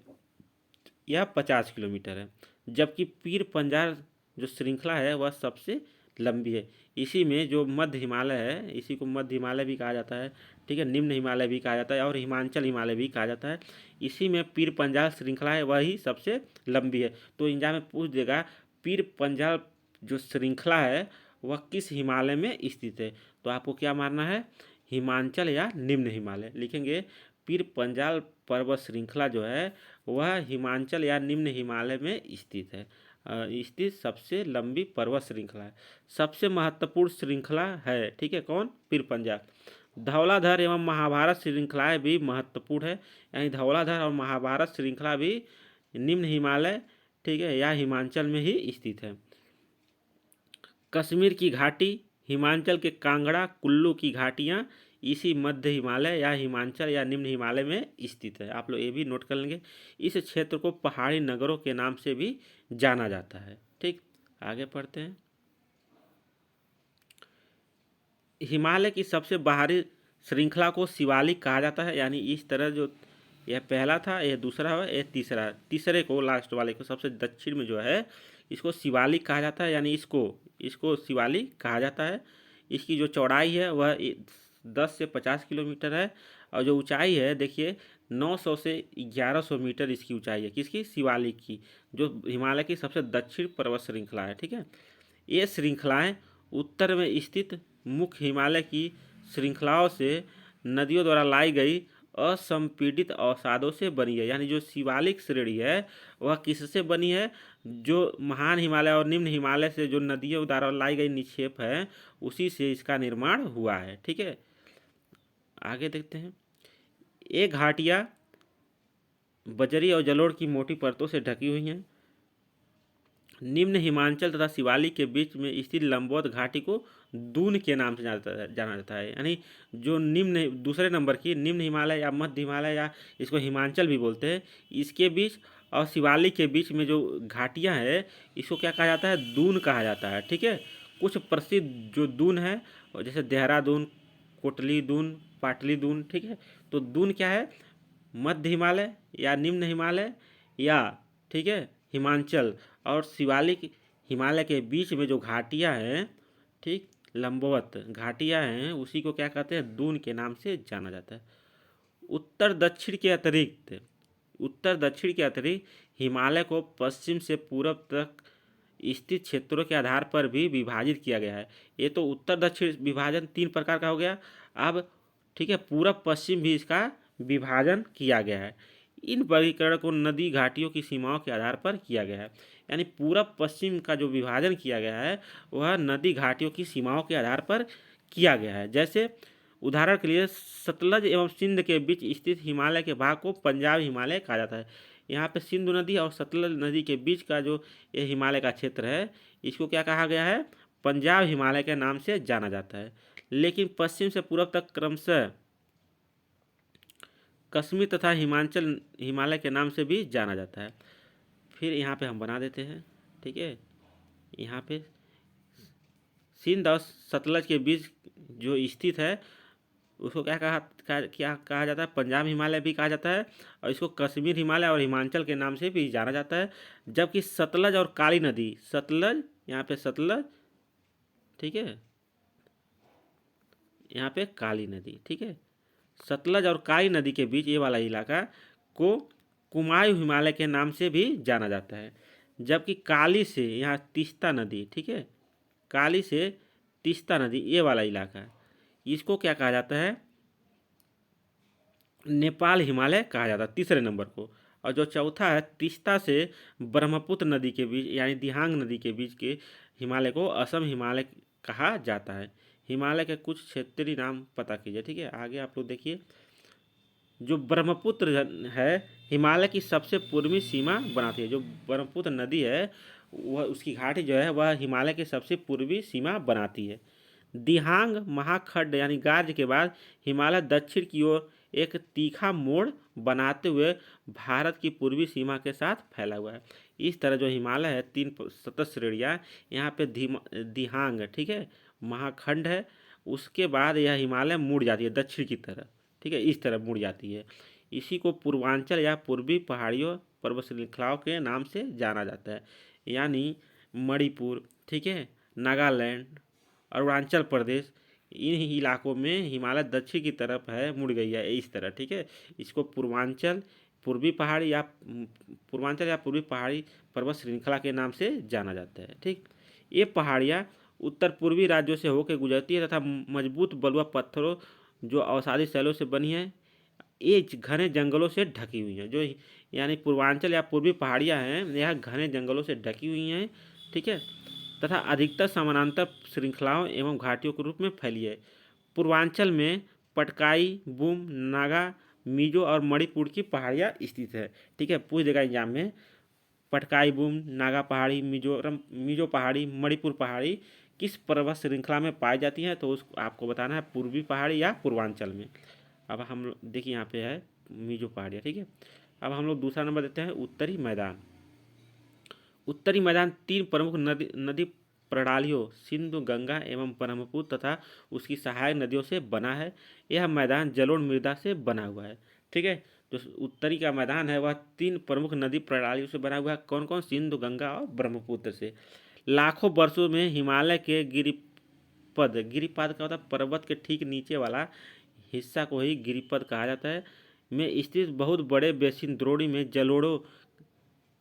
यह 50 किलोमीटर है। जबकि पीर पंजाल जो श्रृंखला है वह सबसे लंबी है। इसी में जो मध्य हिमालय है, इसी को मध्य हिमालय भी कहा जाता है, ठीक है, निम्न हिमालय भी कहा जाता है और हिमाचल हिमालय भी कहा जाता है। इसी में पीर पंजाल श्रृंखला है वही सबसे लंबी है। तो एग्जाम में पूछ देगा पीर पंजाल जो श्रृंखला है वह किस हिमालय में स्थित है, तो आपको क्या मानना है? हिमाचल या निम्न हिमालय लिखेंगे। पीर पंजाल पर्वत श्रृंखला जो है वह हिमाचल या निम्न हिमालय में स्थित है, स्थित सबसे लंबी पर्वत श्रृंखला है, सबसे महत्वपूर्ण श्रृंखला है, ठीक है। कौन? पीर पंजाल। धौलाधर एवं महाभारत श्रृंखलाएं भी महत्वपूर्ण है, यानी धौलाधर और महाभारत श्रृंखला भी निम्न हिमालय, ठीक है, या हिमाचल में ही स्थित है। कश्मीर की घाटी, हिमाचल के कांगड़ा कुल्लू की घाटियाँ इसी मध्य हिमालय या हिमाचल या निम्न हिमालय में स्थित है। आप लोग ये भी नोट कर लेंगे। इस क्षेत्र को पहाड़ी नगरों के नाम से भी जाना जाता है, ठीक। आगे पढ़ते हैं। हिमालय की सबसे बाहरी श्रृंखला को शिवालिक कहा जाता है, यानी इस तरह जो यह पहला था, यह दूसरा है, यह तीसरा, तीसरे को लास्ट वाले को सबसे दक्षिण में जो है इसको शिवालिक कहा जाता है, यानी इसको शिवालिक कहा जाता है। इसकी जो चौड़ाई है वह 10 से 50 किलोमीटर है, और जो ऊंचाई है देखिए 900 से 1100 मीटर इसकी ऊंचाई है। किसकी? शिवालिक की, जो हिमालय की सबसे दक्षिण पर्वत श्रृंखला है। ठीक है, ये श्रृंखलाएं उत्तर में स्थित मुख्य हिमालय की श्रृंखलाओं से नदियों द्वारा लाई गई असंपीड़ित अवसादों से बनी है। यानी जो शिवालिक श्रेणी है वह किससे बनी है? जो महान हिमालय और निम्न हिमालय से जो नदियों द्वारा लाई गई निक्षेप है उसी से इसका निर्माण हुआ है। ठीक है, आगे देखते हैं। ये घाटियाँ बजरी और जलोढ़ की मोटी परतों से ढकी हुई हैं। निम्न हिमांचल तथा शिवालिक के बीच में स्थित लंबवत घाटी को दून के नाम से जाना जाता है। यानी जो निम्न दूसरे नंबर की निम्न हिमालय या मध्य हिमालय या इसको हिमांचल भी बोलते हैं, इसके बीच और शिवालिक के बीच में जो घाटियां हैं इसको क्या कहा जाता है? दून कहा जाता है। ठीक है, कुछ प्रसिद्ध जो दून है जैसे देहरादून, कोटली दून, पाटली दून। ठीक है, तो दून क्या है? मध्य हिमालय या निम्न हिमालय या ठीक है हिमांचल और शिवालिक हिमालय के बीच में जो घाटियां हैं, ठीक, लंबवत घाटियां हैं, उसी को क्या कहते हैं? दून के नाम से जाना जाता है। उत्तर दक्षिण के अतिरिक्त हिमालय को पश्चिम से पूर्व तक स्थित क्षेत्रों के आधार पर भी विभाजित किया गया है। ये तो उत्तर दक्षिण विभाजन 3 प्रकार का हो गया। अब ठीक है, पूरब पश्चिम भी इसका विभाजन किया गया है। इन वर्गीकरण को नदी घाटियों की सीमाओं के आधार पर किया गया है। यानी पूरब पश्चिम का जो विभाजन किया गया है वह नदी घाटियों की सीमाओं के आधार पर किया गया है। जैसे उदाहरण के लिए सतलज एवं सिंध के बीच स्थित हिमालय के भाग को पंजाब हिमालय कहा जाता है। यहाँ पे सिंधु नदी और सतलज नदी के बीच का जो ये हिमालय का क्षेत्र है इसको क्या कहा गया है? पंजाब हिमालय के नाम से जाना जाता है। लेकिन पश्चिम से पूर्व तक क्रमशः कश्मीर तथा हिमांचल हिमालय के नाम से भी जाना जाता है। फिर यहाँ पे हम बना देते हैं। ठीक है, यहाँ पे सिंध और सतलज के बीच जो स्थित है उसको क्या कहा जाता है? पंजाब हिमालय भी कहा जाता है, और इसको कश्मीर हिमालय और हिमांचल के नाम से भी जाना जाता है। जबकि सतलज और काली नदी, सतलज यहाँ पे सतलज, ठीक है, यहाँ पे काली नदी, ठीक है, सतलज और काली नदी के बीच ये वाला इलाका को कुमायूं हिमालय के नाम से भी जाना जाता है। जबकि काली से यहाँ तीस्ता नदी, ठीक है, काली से तीस्ता नदी ये वाला इलाका इसको क्या कहा जाता है? नेपाल हिमालय कहा जाता है तीसरे नंबर को। और जो चौथा है तीस्ता से ब्रह्मपुत्र नदी के बीच यानी दिहांग नदी के बीच के हिमालय को असम हिमालय कहा जाता है। हिमालय के कुछ क्षेत्रीय नाम पता कीजिए। ठीक है, आगे आप लोग देखिए। जो ब्रह्मपुत्र है हिमालय की सबसे पूर्वी सीमा बनाती है। जो ब्रह्मपुत्र नदी है वह उसकी घाटी जो है वह हिमालय की सबसे पूर्वी सीमा बनाती है। दिहांग महाखंड यानी गार्ज के बाद हिमालय दक्षिण की ओर एक तीखा मोड़ बनाते हुए भारत की पूर्वी सीमा के साथ फैला हुआ है। इस तरह जो हिमालय है 3 सतत श्रेणियाँ, यहाँ पे दिहांग, ठीक है, महाखंड है, उसके बाद यह हिमालय मुड़ जाती है दक्षिण की तरफ। ठीक है, इस तरह मुड़ जाती है। इसी को पूर्वांचल या पूर्वी पहाड़ियों पर्वत श्रृंखलाओं के नाम से जाना जाता है। यानी मणिपुर, ठीक है, नागालैंड, अरुणाचल प्रदेश, इन इलाकों में हिमालय दक्षिण की तरफ है, मुड़ गई है इस तरह। ठीक है, इसको पूर्वांचल पूर्वी पहाड़ी पर्वत श्रृंखला के नाम से जाना जाता है। ठीक, ये पहाड़ियाँ उत्तर पूर्वी राज्यों से होकर गुजरती है तथा मजबूत बलुआ पत्थरों जो अवसादी शैलों से बनी है, ये घने जंगलों से ढकी हुई हैं। जो यानी पूर्वांचल या पूर्वी पहाड़ियाँ हैं यह घने जंगलों से ढकी हुई हैं। ठीक है, तथा अधिकतर समानांतर श्रृंखलाओं एवं घाटियों के रूप में फैली है। पूर्वांचल में पटकाई, बूम, नागा, मिजो और मणिपुर की पहाड़ियाँ स्थित है। ठीक है, पूछ देगा एग्जाम में, पटकाई बूम, नागा पहाड़ी, मिजो पहाड़ी, मणिपुर पहाड़ी किस पर्वत श्रृंखला में पाई जाती हैं? तो उसको आपको बताना है पूर्वी पहाड़ी या पूर्वांचल में। अब हम लोग देखिए यहाँ पे है मिजो पहाड़ियाँ। ठीक है, अब हम लोग दूसरा नंबर देते हैं उत्तरी मैदान। उत्तरी मैदान 3 प्रमुख नदी प्रणालियों सिंधु, गंगा एवं ब्रह्मपुत्र तथा उसकी सहायक नदियों से बना है। यह मैदान जलोढ़ मृदा से बना हुआ है। ठीक है, जो उत्तरी का मैदान है वह 3 प्रमुख नदी प्रणालियों से बना हुआ है। कौन कौन? सिंधु, गंगा और ब्रह्मपुत्र से। लाखों वर्षों में हिमालय के गिरिपद। गिरिपद क्या होता है? पर्वत के ठीक नीचे वाला हिस्सा को ही गिरिपद कहा जाता है। में स्थित बहुत बड़े बेसिन द्रोणी में जलोढ़ों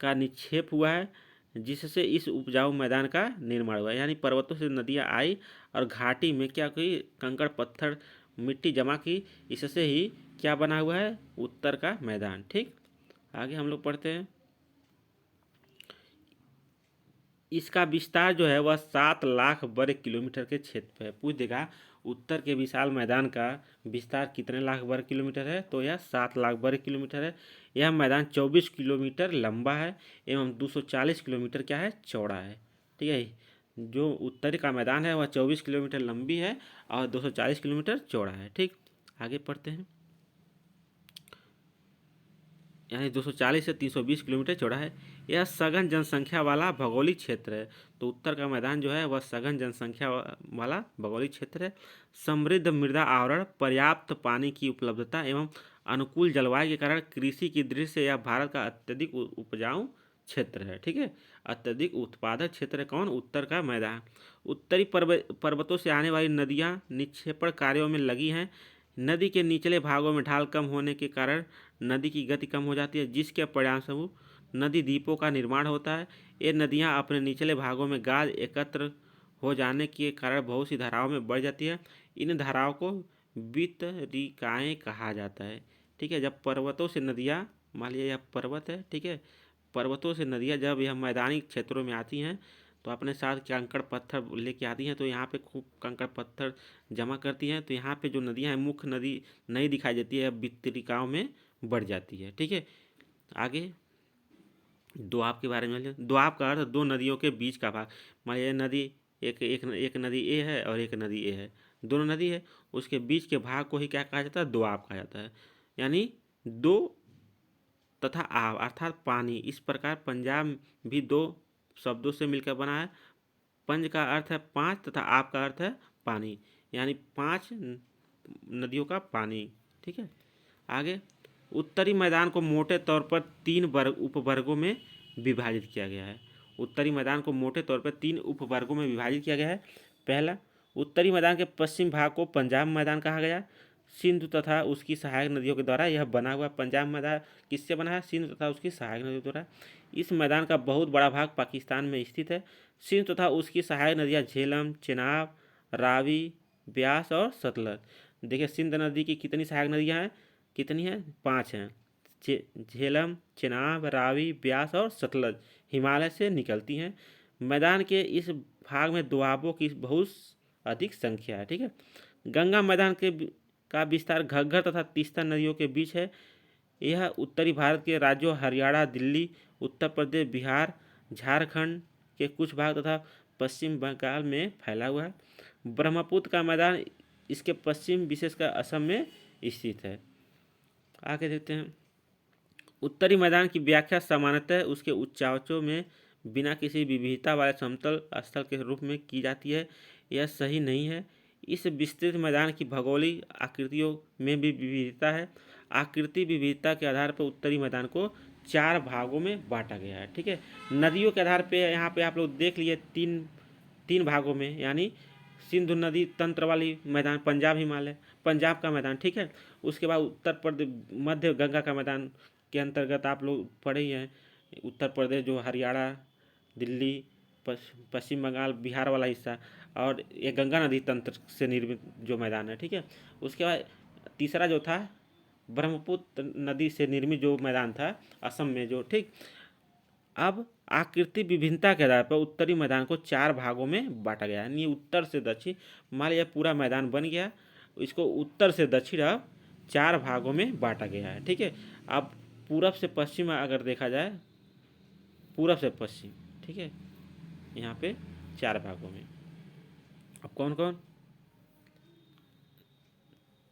का निक्षेप हुआ है, जिससे इस उपजाऊ मैदान का निर्माण हुआ। यानी पर्वतों से नदियाँ आई और घाटी में क्या की? कंकड़ पत्थर मिट्टी जमा की, इससे ही क्या बना हुआ है? उत्तर का मैदान। ठीक, आगे हम लोग पढ़ते हैं। इसका विस्तार जो है वह 7 लाख वर्ग किलोमीटर के क्षेत्र पे है। पूछ देगा उत्तर के विशाल मैदान का विस्तार कितने लाख वर्ग किलोमीटर है? तो यह 7 लाख वर्ग किलोमीटर है। यह मैदान 24 किलोमीटर लंबा है एवं 240 किलोमीटर क्या है? चौड़ा है। ठीक है, जो उत्तरी का मैदान है वह 24 किलोमीटर लंबी है और 240 किलोमीटर चौड़ा है। ठीक, आगे पढ़ते हैं। यानी 240 से 320 किलोमीटर चौड़ा है। यह सघन जनसंख्या वाला भौगोलिक क्षेत्र है। तो उत्तर का मैदान जो है वह सघन जनसंख्या वाला भौगोलिक क्षेत्र है। समृद्ध मृदा आवरण, पर्याप्त पानी की उपलब्धता एवं अनुकूल जलवायु के कारण कृषि की दृष्टि से यह भारत का अत्यधिक उपजाऊ क्षेत्र है। ठीक है, अत्यधिक उत्पादक क्षेत्र है कौन? उत्तर का मैदान। उत्तरी पर्वतों से आने वाली नदियाँ निक्षेपण कार्यों में लगी हैं। नदी के निचले भागों में ढाल कम होने के कारण नदी की गति कम हो जाती है, जिसके परिणामस्वरूप नदी द्वीपों का निर्माण होता है। ये नदियाँ अपने निचले भागों में गाद एकत्र हो जाने के कारण बहुत सी धाराओं में बढ़ जाती है। इन धाराओं को वितरिकाएँ कहा जाता है। ठीक है, जब पर्वतों से नदियाँ, मान लीजिए यह पर्वत है, ठीक है, पर्वतों से नदियाँ जब यह मैदानी क्षेत्रों में आती हैं तो अपने साथ कंकड़ पत्थर लेके आती हैं, तो यहाँ पे खूब कंकड़ पत्थर जमा करती हैं। तो यहाँ पे जो नदियाँ हैं मुख्य नदी नहीं दिखाई देती है, वितरिकाओं में बढ़ जाती है। ठीक है, आगे दोआब के बारे में। दोआब का अर्थ दो नदियों के बीच का भाग। मान लीजिए नदी एक नदी ए है और एक नदी ए है, दोनों नदी है, उसके बीच के भाग को ही क्या कहा जाता है? दोआब कहा जाता है। यानी दो तथा आब अर्थात पानी। इस प्रकार पंजाब भी दो शब्दों से मिलकर बना है। पंज का अर्थ है पाँच तथा आब का अर्थ है पानी, यानी 5 नदियों का पानी। ठीक है, आगे उत्तरी मैदान को मोटे तौर पर 3 उपवर्गों में विभाजित किया गया है। उत्तरी मैदान को मोटे तौर पर 3 उपवर्गों में विभाजित किया गया है। पहला, उत्तरी मैदान के पश्चिम भाग को पंजाब मैदान कहा गया। सिंधु तथा उसकी सहायक नदियों के द्वारा यह बना हुआ। पंजाब मैदान किससे बना है? सिंधु तथा उसकी सहायक नदियों द्वारा। इस मैदान का बहुत बड़ा भाग पाकिस्तान में स्थित है। सिंधु तथा उसकी सहायक नदियाँ झेलम, चेनाब, रावी, ब्यास और सतलज। देखिए सिंध नदी की कितनी सहायक नदियाँ हैं? कितनी हैं? 5 हैं। झेलम, चेनाब, रावी, ब्यास और सतलज हिमालय से निकलती हैं। मैदान के इस भाग में दोआबों की बहुत अधिक संख्या है। ठीक है, गंगा मैदान का विस्तार घग्गर तथा तीस्ता नदियों के बीच है। यह उत्तरी भारत के राज्यों हरियाणा, दिल्ली, उत्तर प्रदेश, बिहार, झारखंड के कुछ भाग तथा पश्चिम बंगाल में फैला हुआ है। ब्रह्मपुत्र का मैदान इसके पश्चिम विशेषकर असम में स्थित है। आगे देखते हैं। उत्तरी मैदान की व्याख्या सामान्यतः उसके उच्चावचों में बिना किसी विविधता वाले समतल स्थल के रूप में की जाती है। यह सही नहीं है। इस विस्तृत मैदान की भौगोलिक आकृतियों में भी विविधता है। आकृति विविधता के आधार पर उत्तरी मैदान को 4 भागों में बांटा गया है। ठीक है, नदियों के आधार पर यहाँ पे आप लोग देख लिए तीन भागों में, यानी सिंधु नदी तंत्र वाली मैदान पंजाब हिमालय, पंजाब का मैदान। ठीक है, उसके बाद उत्तर प्रदेश मध्य गंगा का मैदान के अंतर्गत आप लोग पढ़े ही हैं। उत्तर प्रदेश जो हरियाणा, दिल्ली, पश्चिम बंगाल, बिहार वाला हिस्सा, और ये गंगा नदी तंत्र से निर्मित जो मैदान है। ठीक है, उसके बाद तीसरा जो था ब्रह्मपुत्र नदी से निर्मित जो मैदान था असम में जो। ठीक, अब आकृति विभिन्नता के आधार पर उत्तरी मैदान को 4 भागों में बांटा गया है। यानी उत्तर से दक्षिण, मान लिया पूरा मैदान बन गया, इसको उत्तर से दक्षिण अब 4 भागों में बांटा गया है। ठीक है, अब पूरब से पश्चिम अगर देखा जाए, पूरब से पश्चिम, ठीक है, यहाँ पे 4 भागों में। अब कौन कौन?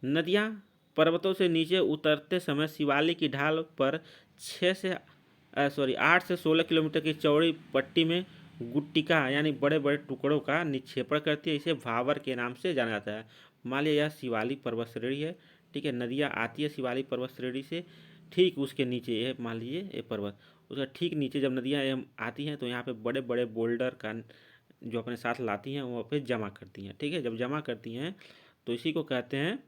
नदियाँ पर्वतों से नीचे उतरते समय शिवालिक की ढाल पर 8 से 16 किलोमीटर की चौड़ी पट्टी में गुट्टिका यानी बड़े बड़े टुकड़ों का निक्षेपण करती है। इसे भावर के नाम से जाना जाता है। मान लिया यह शिवालिक पर्वत श्रेणी है। ठीक है, नदियाँ आती है शिवालिक पर्वत श्रेणी से, ठीक उसके नीचे ये मान लीजिए ये पर्वत, उसका ठीक नीचे जब नदियाँ आती हैं तो यहाँ पे बड़े बड़े बोल्डर का जो अपने साथ लाती हैं वहाँ पे जमा करती हैं। ठीक है, जब जमा करती हैं तो इसी को कहते हैं,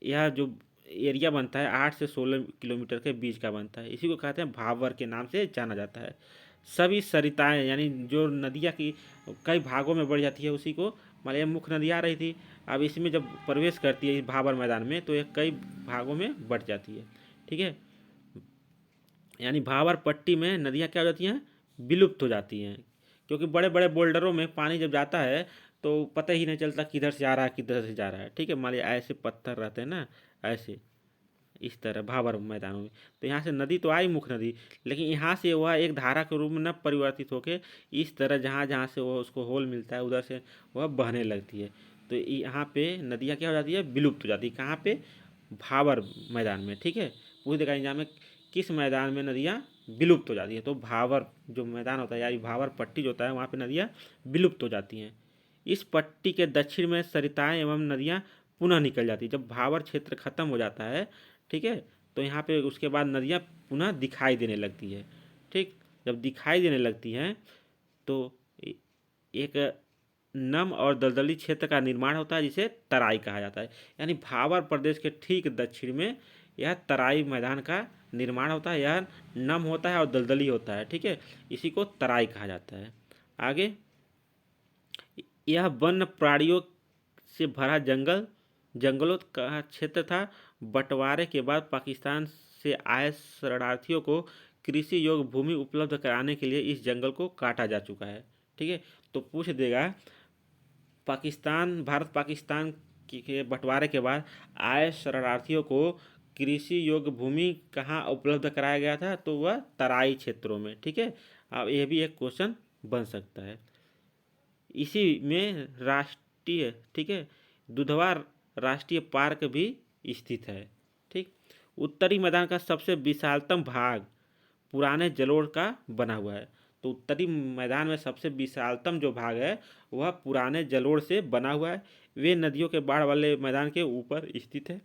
यह जो एरिया बनता है 8 से 16 किलोमीटर के बीच का बनता है, इसी को कहते हैं भाबर के नाम से जाना जाता है। सभी सरिताएं यानी जो नदियाँ की कई भागों में बढ़ जाती है, उसी को मान लिया मुख्य नदी आ रही थी, अब इसमें जब प्रवेश करती है इस भाबर मैदान में तो ये कई भागों में बढ़ जाती है। ठीक है, यानी भाबर पट्टी में नदियाँ क्या हो जाती हैं, विलुप्त हो जाती हैं, क्योंकि बड़े बड़े बोल्डरों में पानी जब जाता है तो पता ही नहीं चलता किधर से आ रहा है किधर से जा रहा है। ठीक है, मान लिया ऐसे पत्थर रहते हैं ना, ऐसे इस तरह भाबर मैदानों में, तो यहाँ से नदी तो आई मुख्य नदी, लेकिन यहाँ से वह एक धारा के रूप में न परिवर्तित होकर इस तरह जहाँ जहाँ से वह उसको होल मिलता है उधर से वह बहने लगती है। तो यहाँ पे नदियाँ क्या हो जाती है, विलुप्त हो जाती है। कहाँ पे, भाबर मैदान में। ठीक है, पूछ देगा एग्जाम में किस मैदान में नदियाँ विलुप्त हो जाती है, तो भाबर जो मैदान होता है यानी भाबर पट्टी जो होता है वहाँ पे नदियाँ विलुप्त हो जाती हैं। इस पट्टी के दक्षिण में सरिताएं एवं नदियाँ पुनः निकल जाती है। जब भाबर क्षेत्र खत्म हो जाता है, ठीक है, तो यहाँ पे उसके बाद नदियाँ पुनः दिखाई देने लगती है। ठीक, जब दिखाई देने लगती हैं तो एक नम और दलदली क्षेत्र का निर्माण होता है जिसे तराई कहा जाता है। यानी भाबर प्रदेश के ठीक दक्षिण में यह तराई मैदान का निर्माण होता है। यह नम होता है और दलदली होता है। ठीक है, इसी को तराई कहा जाता है। आगे, यह वन्य प्राणियों से भरा जंगलों का क्षेत्र था। बंटवारे के बाद पाकिस्तान से आए शरणार्थियों को कृषि योग्य भूमि उपलब्ध कराने के लिए इस जंगल को काटा जा चुका है। ठीक है, तो पूछ देगा भारत पाकिस्तान के बंटवारे के बाद आए शरणार्थियों को कृषि योग्य भूमि कहाँ उपलब्ध कराया गया था, तो वह तराई क्षेत्रों में। ठीक है, अब यह भी एक क्वेश्चन बन सकता है। इसी में राष्ट्रीय, ठीक है, दुधवा राष्ट्रीय पार्क भी स्थित है। ठीक, उत्तरी मैदान का सबसे विशालतम भाग पुराने जलोढ़ का बना हुआ है। तो उत्तरी मैदान में सबसे विशालतम जो भाग है वह पुराने जलोढ़ से बना हुआ है। वे नदियों के बाढ़ वाले मैदान के ऊपर स्थित है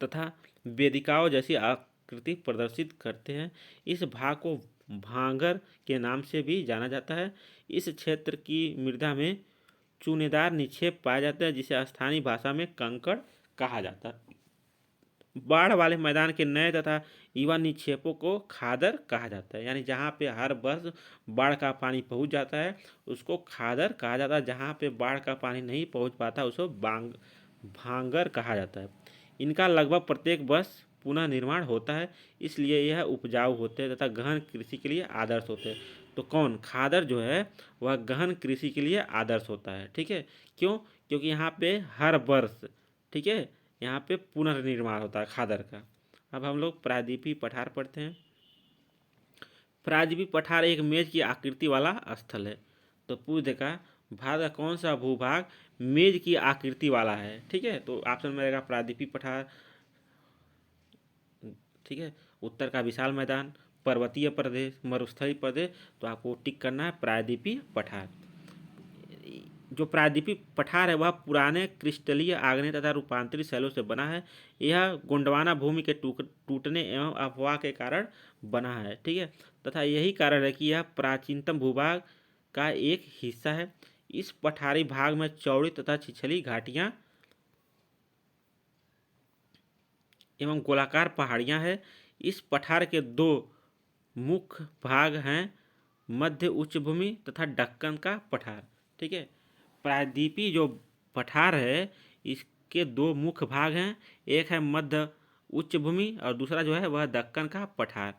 तथा वेदिकाओं जैसी आकृति प्रदर्शित करते हैं। इस भाग को भांगर के नाम से भी जाना जाता है। इस क्षेत्र की मृदा में चूनेदार निक्षेप पाए जाते हैं जिसे स्थानीय भाषा में कंकड़ कहा जाता है। बाढ़ वाले मैदान के नए तथा युवा निक्षेपों को खादर कहा जाता है। यानी जहाँ पे हर वर्ष बाढ़ का पानी पहुँच जाता है उसको खादर कहा जाता है। जहाँ पे बाढ़ का पानी नहीं पहुँच पाता उसको भांगर कहा जाता है। इनका लगभग प्रत्येक वर्ष पुनः निर्माण होता है, इसलिए यह उपजाऊ होते हैं तथा गहन कृषि के लिए आदर्श होते हैं। तो कौन, खादर जो है वह गहन कृषि के लिए आदर्श होता है। ठीक है, क्यों, क्योंकि यहाँ पे हर वर्ष, ठीक है, यहाँ पे पुनर्निर्माण होता है खादर का। अब हम लोग प्रायद्वीपीय पठार पढ़ते हैं। प्रायद्वीपीय पठार एक मेज की आकृति वाला स्थल है। तो पूछ देगा भारत का कौन सा भूभाग मेज की आकृति वाला है। ठीक है, तो ऑप्शन में रहेगा प्रायद्वीपीय पठार। ठीक है, उत्तर का विशाल मैदान, पर्वतीय प्रदेश, मरुस्थलीय प्रदेश, तो आपको टिक करना है प्रायद्वीपीय पठार। जो प्रायद्वीपीय पठार है वह पुराने क्रिस्टलीय आग्नेय तथा रूपांतरित शैलों से बना है। यह गोंडवाना भूमि के टूटने एवं अफवाह के कारण बना है। ठीक है, तथा यही कारण है कि यह प्राचीनतम भूभाग का एक हिस्सा है। इस पठारी भाग में चौड़ी तथा छिछली घाटियाँ एवं गोलाकार पहाड़ियाँ हैं। इस पठार के दो मुख्य भाग हैं, मध्य उच्च भूमि तथा दक्कन का पठार। ठीक है, प्रायद्वीपीय जो पठार है इसके दो मुख्य भाग हैं, एक है मध्य उच्च भूमि और दूसरा जो है वह दक्कन का पठार।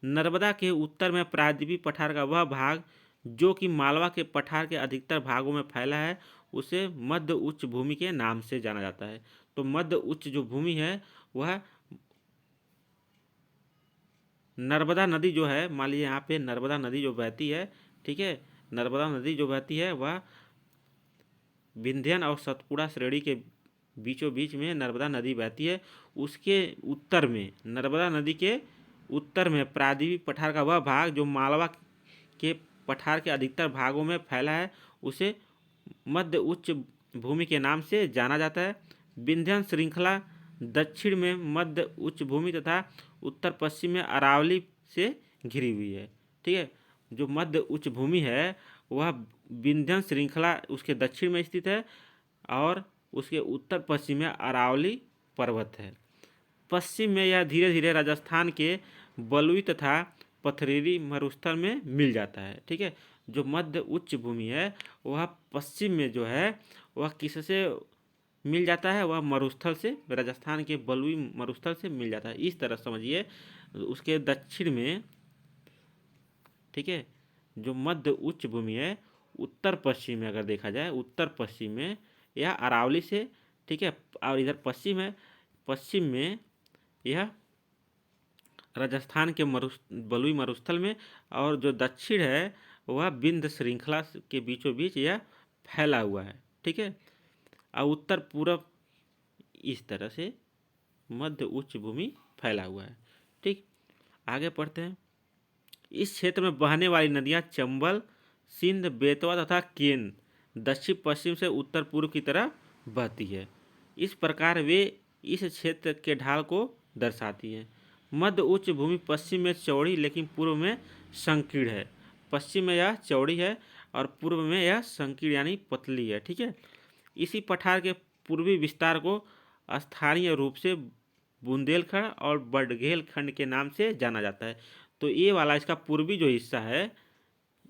नर्मदा के उत्तर में प्रायद्वीपीय पठार का वह भाग जो कि मालवा के पठार के अधिकतर भागों में फैला है उसे मध्य उच्च भूमि के नाम से जाना जाता है। तो मध्य उच्च जो भूमि है वह नर्मदा नदी जो है, मान लीजिए यहाँ पे नर्मदा नदी जो बहती है, ठीक है, नर्मदा नदी जो बहती है वह विंध्यन और सतपुड़ा श्रेणी के बीचों बीच में नर्मदा नदी बहती है। उसके उत्तर में, नर्मदा नदी के उत्तर में प्रायद्वीपीय पठार का वह भाग जो मालवा के पठार के अधिकतर भागों में फैला है उसे मध्य उच्च भूमि के नाम से जाना जाता है। विंध्यन श्रृंखला दक्षिण में मध्य उच्च भूमि तथा उत्तर पश्चिम में अरावली से घिरी हुई है। ठीक है, जो मध्य उच्च भूमि है वह विंध्य श्रृंखला उसके दक्षिण में स्थित है और उसके उत्तर पश्चिम में अरावली पर्वत है। पश्चिम में यह धीरे धीरे राजस्थान के बलुई तथा पथरीली मरुस्थल में मिल जाता है। ठीक है, जो मध्य उच्च भूमि है वह पश्चिम में जो है वह किससे मिल जाता है, वह मरुस्थल से, राजस्थान के बलुई मरुस्थल से मिल जाता है। इस तरह समझिए उसके दक्षिण में, ठीक है, जो मध्य उच्च भूमि है उत्तर पश्चिम में अगर देखा जाए, उत्तर पश्चिम में यह अरावली से, ठीक है, और इधर पश्चिम है, पश्चिम में यह राजस्थान के बलुई मरुस्थल में, और जो दक्षिण है वह विंध्य श्रृंखला के बीचों बीच यह फैला हुआ है। ठीक है, और उत्तर पूरब इस तरह से मध्य उच्च भूमि फैला हुआ है। ठीक, आगे पढ़ते हैं। इस क्षेत्र में बहने वाली नदियां चंबल, सिंध, बेतवा तथा केन दक्षिण पश्चिम से उत्तर पूर्व की तरफ बहती है। इस प्रकार वे इस क्षेत्र के ढाल को दर्शाती हैं। मध्य उच्च भूमि पश्चिम में चौड़ी लेकिन पूर्व में संकीर्ण है। पश्चिम में यह चौड़ी है और पूर्व में यह संकीर्ण यानी पतली है। ठीक है, इसी पठार के पूर्वी विस्तार को स्थानीय रूप से बुंदेलखंड और बडघेलखंड के नाम से जाना जाता है। तो ये वाला इसका पूर्वी जो हिस्सा है,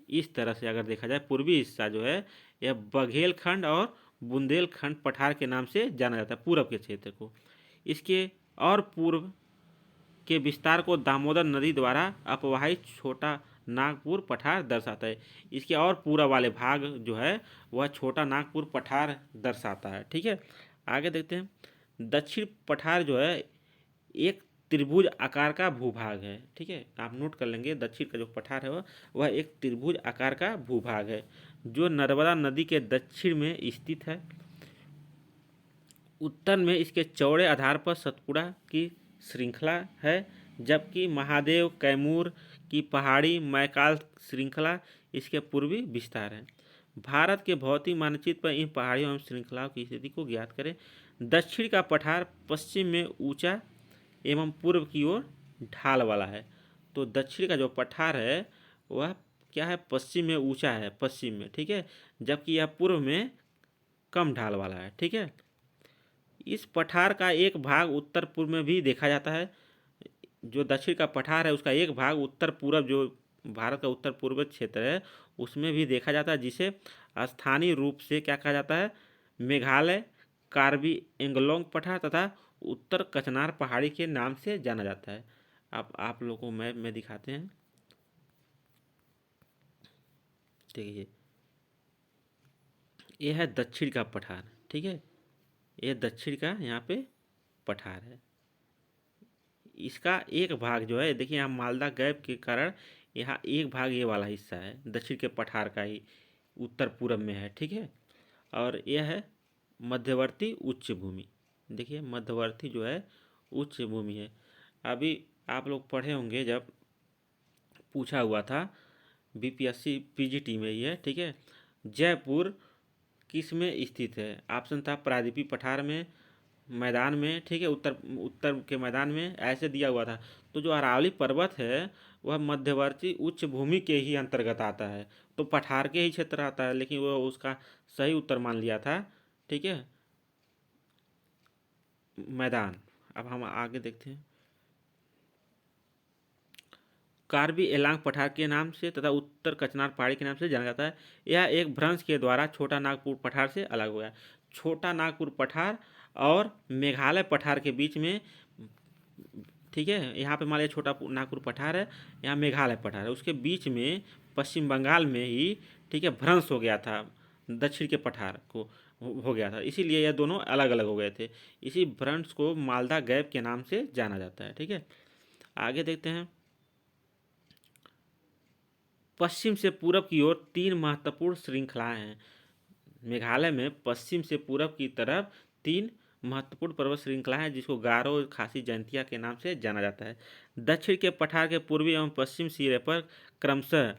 इस तरह से अगर देखा जाए पूर्वी हिस्सा जो है यह बघेलखंड और बुंदेलखंड पठार के नाम से जाना जाता है, पूरब के क्षेत्र को। इसके और पूर्व के विस्तार को दामोदर नदी द्वारा अपवाहित छोटा नागपुर पठार दर्शाता है। इसके और पूरा वाले भाग जो है वह छोटा नागपुर पठार दर्शाता है। ठीक है, आगे देखते हैं। दक्षिण पठार जो है एक त्रिभुज आकार का भूभाग है। ठीक है, आप नोट कर लेंगे, दक्षिण का जो पठार है वह एक त्रिभुज आकार का भूभाग है जो नर्मदा नदी के दक्षिण में स्थित है। उत्तर में इसके चौड़े आधार पर सतपुड़ा की श्रृंखला है, जबकि महादेव, कैमूर की पहाड़ी, मैकाल श्रृंखला इसके पूर्वी विस्तार है। भारत के भौतिक मानचित्र पर इन पहाड़ियों एवं श्रृंखलाओं की स्थिति को ज्ञात करें। दक्षिण का पठार पश्चिम में ऊंचा एवं पूर्व की ओर ढाल वाला है। तो दक्षिण का जो पठार है वह क्या है, पश्चिम में ऊंचा है, पश्चिम में, ठीक है, जबकि यह पूर्व में कम ढाल वाला है। ठीक है, इस पठार का एक भाग उत्तर पूर्व में भी देखा जाता है। जो दक्षिण का पठार है उसका एक भाग उत्तर पूर्व, जो भारत का उत्तर पूर्व क्षेत्र है, उसमें भी देखा जाता है, जिसे स्थानीय रूप से क्या कहा जाता है, मेघालय कार्बी एंगलोंग पठार तथा उत्तर कचनार पहाड़ी के नाम से जाना जाता है। आप लोगों को मैप में दिखाते हैं। ठीक है, यह है दक्षिण का पठार। ठीक है, यह दक्षिण का यहाँ पे पठार है। इसका एक भाग जो है, देखिए यहाँ मालदा गैप के कारण यहाँ एक भाग ये वाला हिस्सा है दक्षिण के पठार का ही उत्तर पूर्व में है। ठीक है, और यह है मध्यवर्ती उच्च भूमि। देखिए मध्यवर्ती जो है उच्च भूमि है। अभी आप लोग पढ़े होंगे जब पूछा हुआ था बीपीएससी पीजीटी में ही है। ठीक है, जयपुर किस में स्थित है? ऑप्शन था प्रायद्वीपीय पठार में, मैदान में, ठीक है, उत्तर के मैदान में, ऐसे दिया हुआ था। तो जो अरावली पर्वत है वह मध्यवर्ती उच्च भूमि के ही अंतर्गत आता है, तो पठार के ही क्षेत्र आता है, लेकिन वह उसका सही उत्तर मान लिया था। ठीक है, मैदान। अब हम आगे देखते हैं। कार्बी एलांग पठार के नाम से तथा उत्तर कचनार पहाड़ी के नाम से जाना जाता है। यह एक भ्रंश के द्वारा छोटा नागपुर पठार से अलग हुआ है। छोटा नागपुर पठार और मेघालय पठार के बीच में, ठीक है, यहाँ पे मान लिया छोटा नागपुर पठार है, यहाँ मेघालय पठार है, उसके बीच में पश्चिम बंगाल में ही, ठीक है, भ्रंश हो गया था, दक्षिण के पठार को हो गया था, इसीलिए यह दोनों अलग अलग हो गए थे। इसी भ्रंश को मालदा गैप के नाम से जाना जाता है। ठीक है, आगे देखते हैं। पश्चिम से पूरब की ओर तीन महत्वपूर्ण श्रृंखलाएं हैं। मेघालय में पश्चिम से पूरब की तरफ तीन महत्वपूर्ण पर्वत श्रृंखलाएं हैं, जिसको गारो, खासी, जयंतिया के नाम से जाना जाता है। दक्षिण के पठार के पूर्वी एवं पश्चिम सिरे पर क्रमशः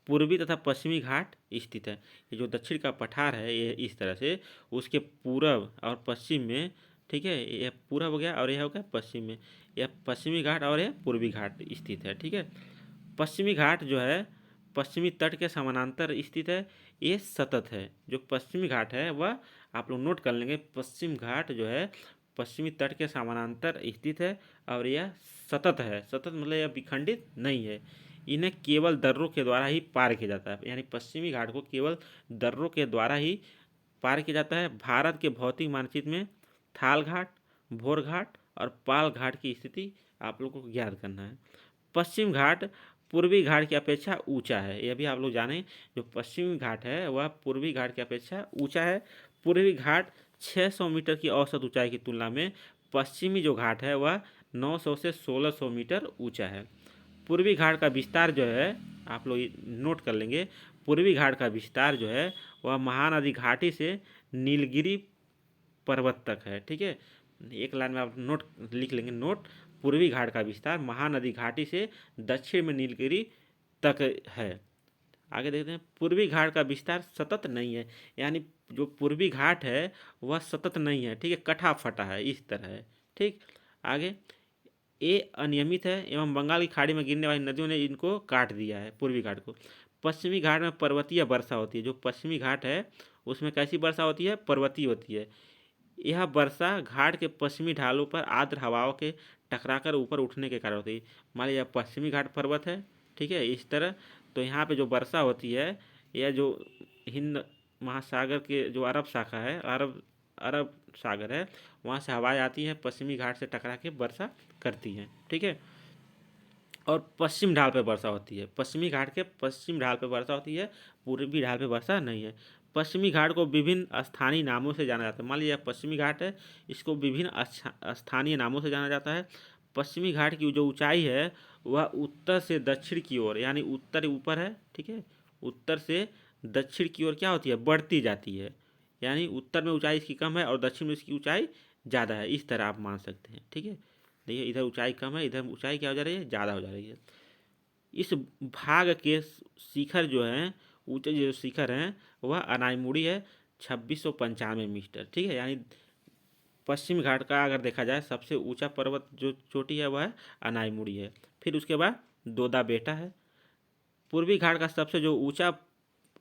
पूर्वी तथा पश्चिमी घाट स्थित है। ये जो दक्षिण का पठार है ये इस तरह से, उसके पूरब और पश्चिम में, ठीक है, यह पूरब हो गया और यह हो गया पश्चिम में, यह पश्चिमी घाट और यह पूर्वी घाट स्थित है। ठीक है, पश्चिमी घाट जो है पश्चिमी तट के समानांतर स्थित है। ये सतत है। जो पश्चिमी घाट है वह आप लोग नोट कर लेंगे, पश्चिम घाट जो है पश्चिमी तट के समानांतर स्थित है और यह सतत है। सतत मतलब यह विखंडित नहीं है। इन्हें केवल दर्रों के द्वारा ही पार किया जाता है, यानी पश्चिमी घाट को केवल दर्रों के द्वारा ही पार किया जाता है। भारत के भौतिक मानचित्र में थाल घाट, भोर घाट और पाल घाट की स्थिति आप लोग को ज्ञात करना है। पश्चिम घाट पूर्वी घाट की अपेक्षा ऊंचा है, यह भी आप लोग जानें। जो पश्चिमी घाट है वह पूर्वी घाट की अपेक्षा ऊंचा है। पूर्वी घाट 600 मीटर की औसत ऊंचाई की तुलना में पश्चिमी जो घाट है वह 900 से 1600 मीटर ऊंचा है। पूर्वी घाट का विस्तार जो है आप लोग नोट कर लेंगे, पूर्वी घाट का विस्तार जो है वह महानदी घाटी से नीलगिरी पर्वत तक है। ठीक है, एक लाइन में आप नोट लिख लेंगे, नोट, पूर्वी घाट का विस्तार महानदी घाटी से दक्षिण में नीलगिरी तक है। आगे देखते हैं, पूर्वी घाट का विस्तार सतत नहीं है, यानी जो पूर्वी घाट है वह सतत नहीं है। ठीक है, कटा फटा है, इस तरह है। ठीक, आगे, ये अनियमित है एवं बंगाल की खाड़ी में गिरने वाली नदियों ने इनको काट दिया है पूर्वी घाट को। पश्चिमी घाट में पर्वतीय वर्षा होती है। जो पश्चिमी घाट है उसमें कैसी वर्षा होती है? पर्वतीय होती है। यह वर्षा घाट के पश्चिमी ढालों पर आर्द्र हवाओं के टकराकर ऊपर उठने के कारण होती है। मान लीजिए पश्चिमी घाट पर्वत है, ठीक है, इस तरह, तो यहाँ पे जो वर्षा होती है यह जो हिंद महासागर के जो अरब शाखा है, अरब अरब सागर है, वहाँ से हवाएं आती हैं, पश्चिमी घाट से टकरा के वर्षा करती हैं। ठीक है, और पश्चिम ढाल पे वर्षा होती है। पश्चिमी घाट के पश्चिम ढाल पे वर्षा होती है, पूर्वी ढाल पे वर्षा नहीं है। पश्चिमी घाट को विभिन्न स्थानीय नामों से जाना जाता है। मान लीजिए पश्चिमी घाट है, इसको विभिन्न स्थानीय नामों से जाना जाता है। पश्चिमी घाट की जो ऊंचाई है वह उत्तर से दक्षिण की ओर, यानी उत्तर ऊपर है, ठीक है, उत्तर से दक्षिण की ओर क्या होती है? बढ़ती जाती है। यानी उत्तर में ऊंचाई इसकी कम है और दक्षिण में इसकी ऊंचाई ज़्यादा है, इस तरह आप मान सकते हैं। ठीक है, देखिए इधर ऊंचाई कम है, इधर ऊंचाई क्या हो जा रही है? ज़्यादा हो जा रही है। इस भाग के शिखर जो हैं, ऊंचे जो शिखर हैं वह अनाईमुड़ी है, 2695 मीटर। ठीक है, यानी पश्चिम घाट का अगर देखा जाए सबसे ऊंचा पर्वत जो चोटी है वह है अनाईमुड़ी है। फिर उसके बाद दोदा बेटा है। पूर्वी घाट का सबसे जो ऊंचा,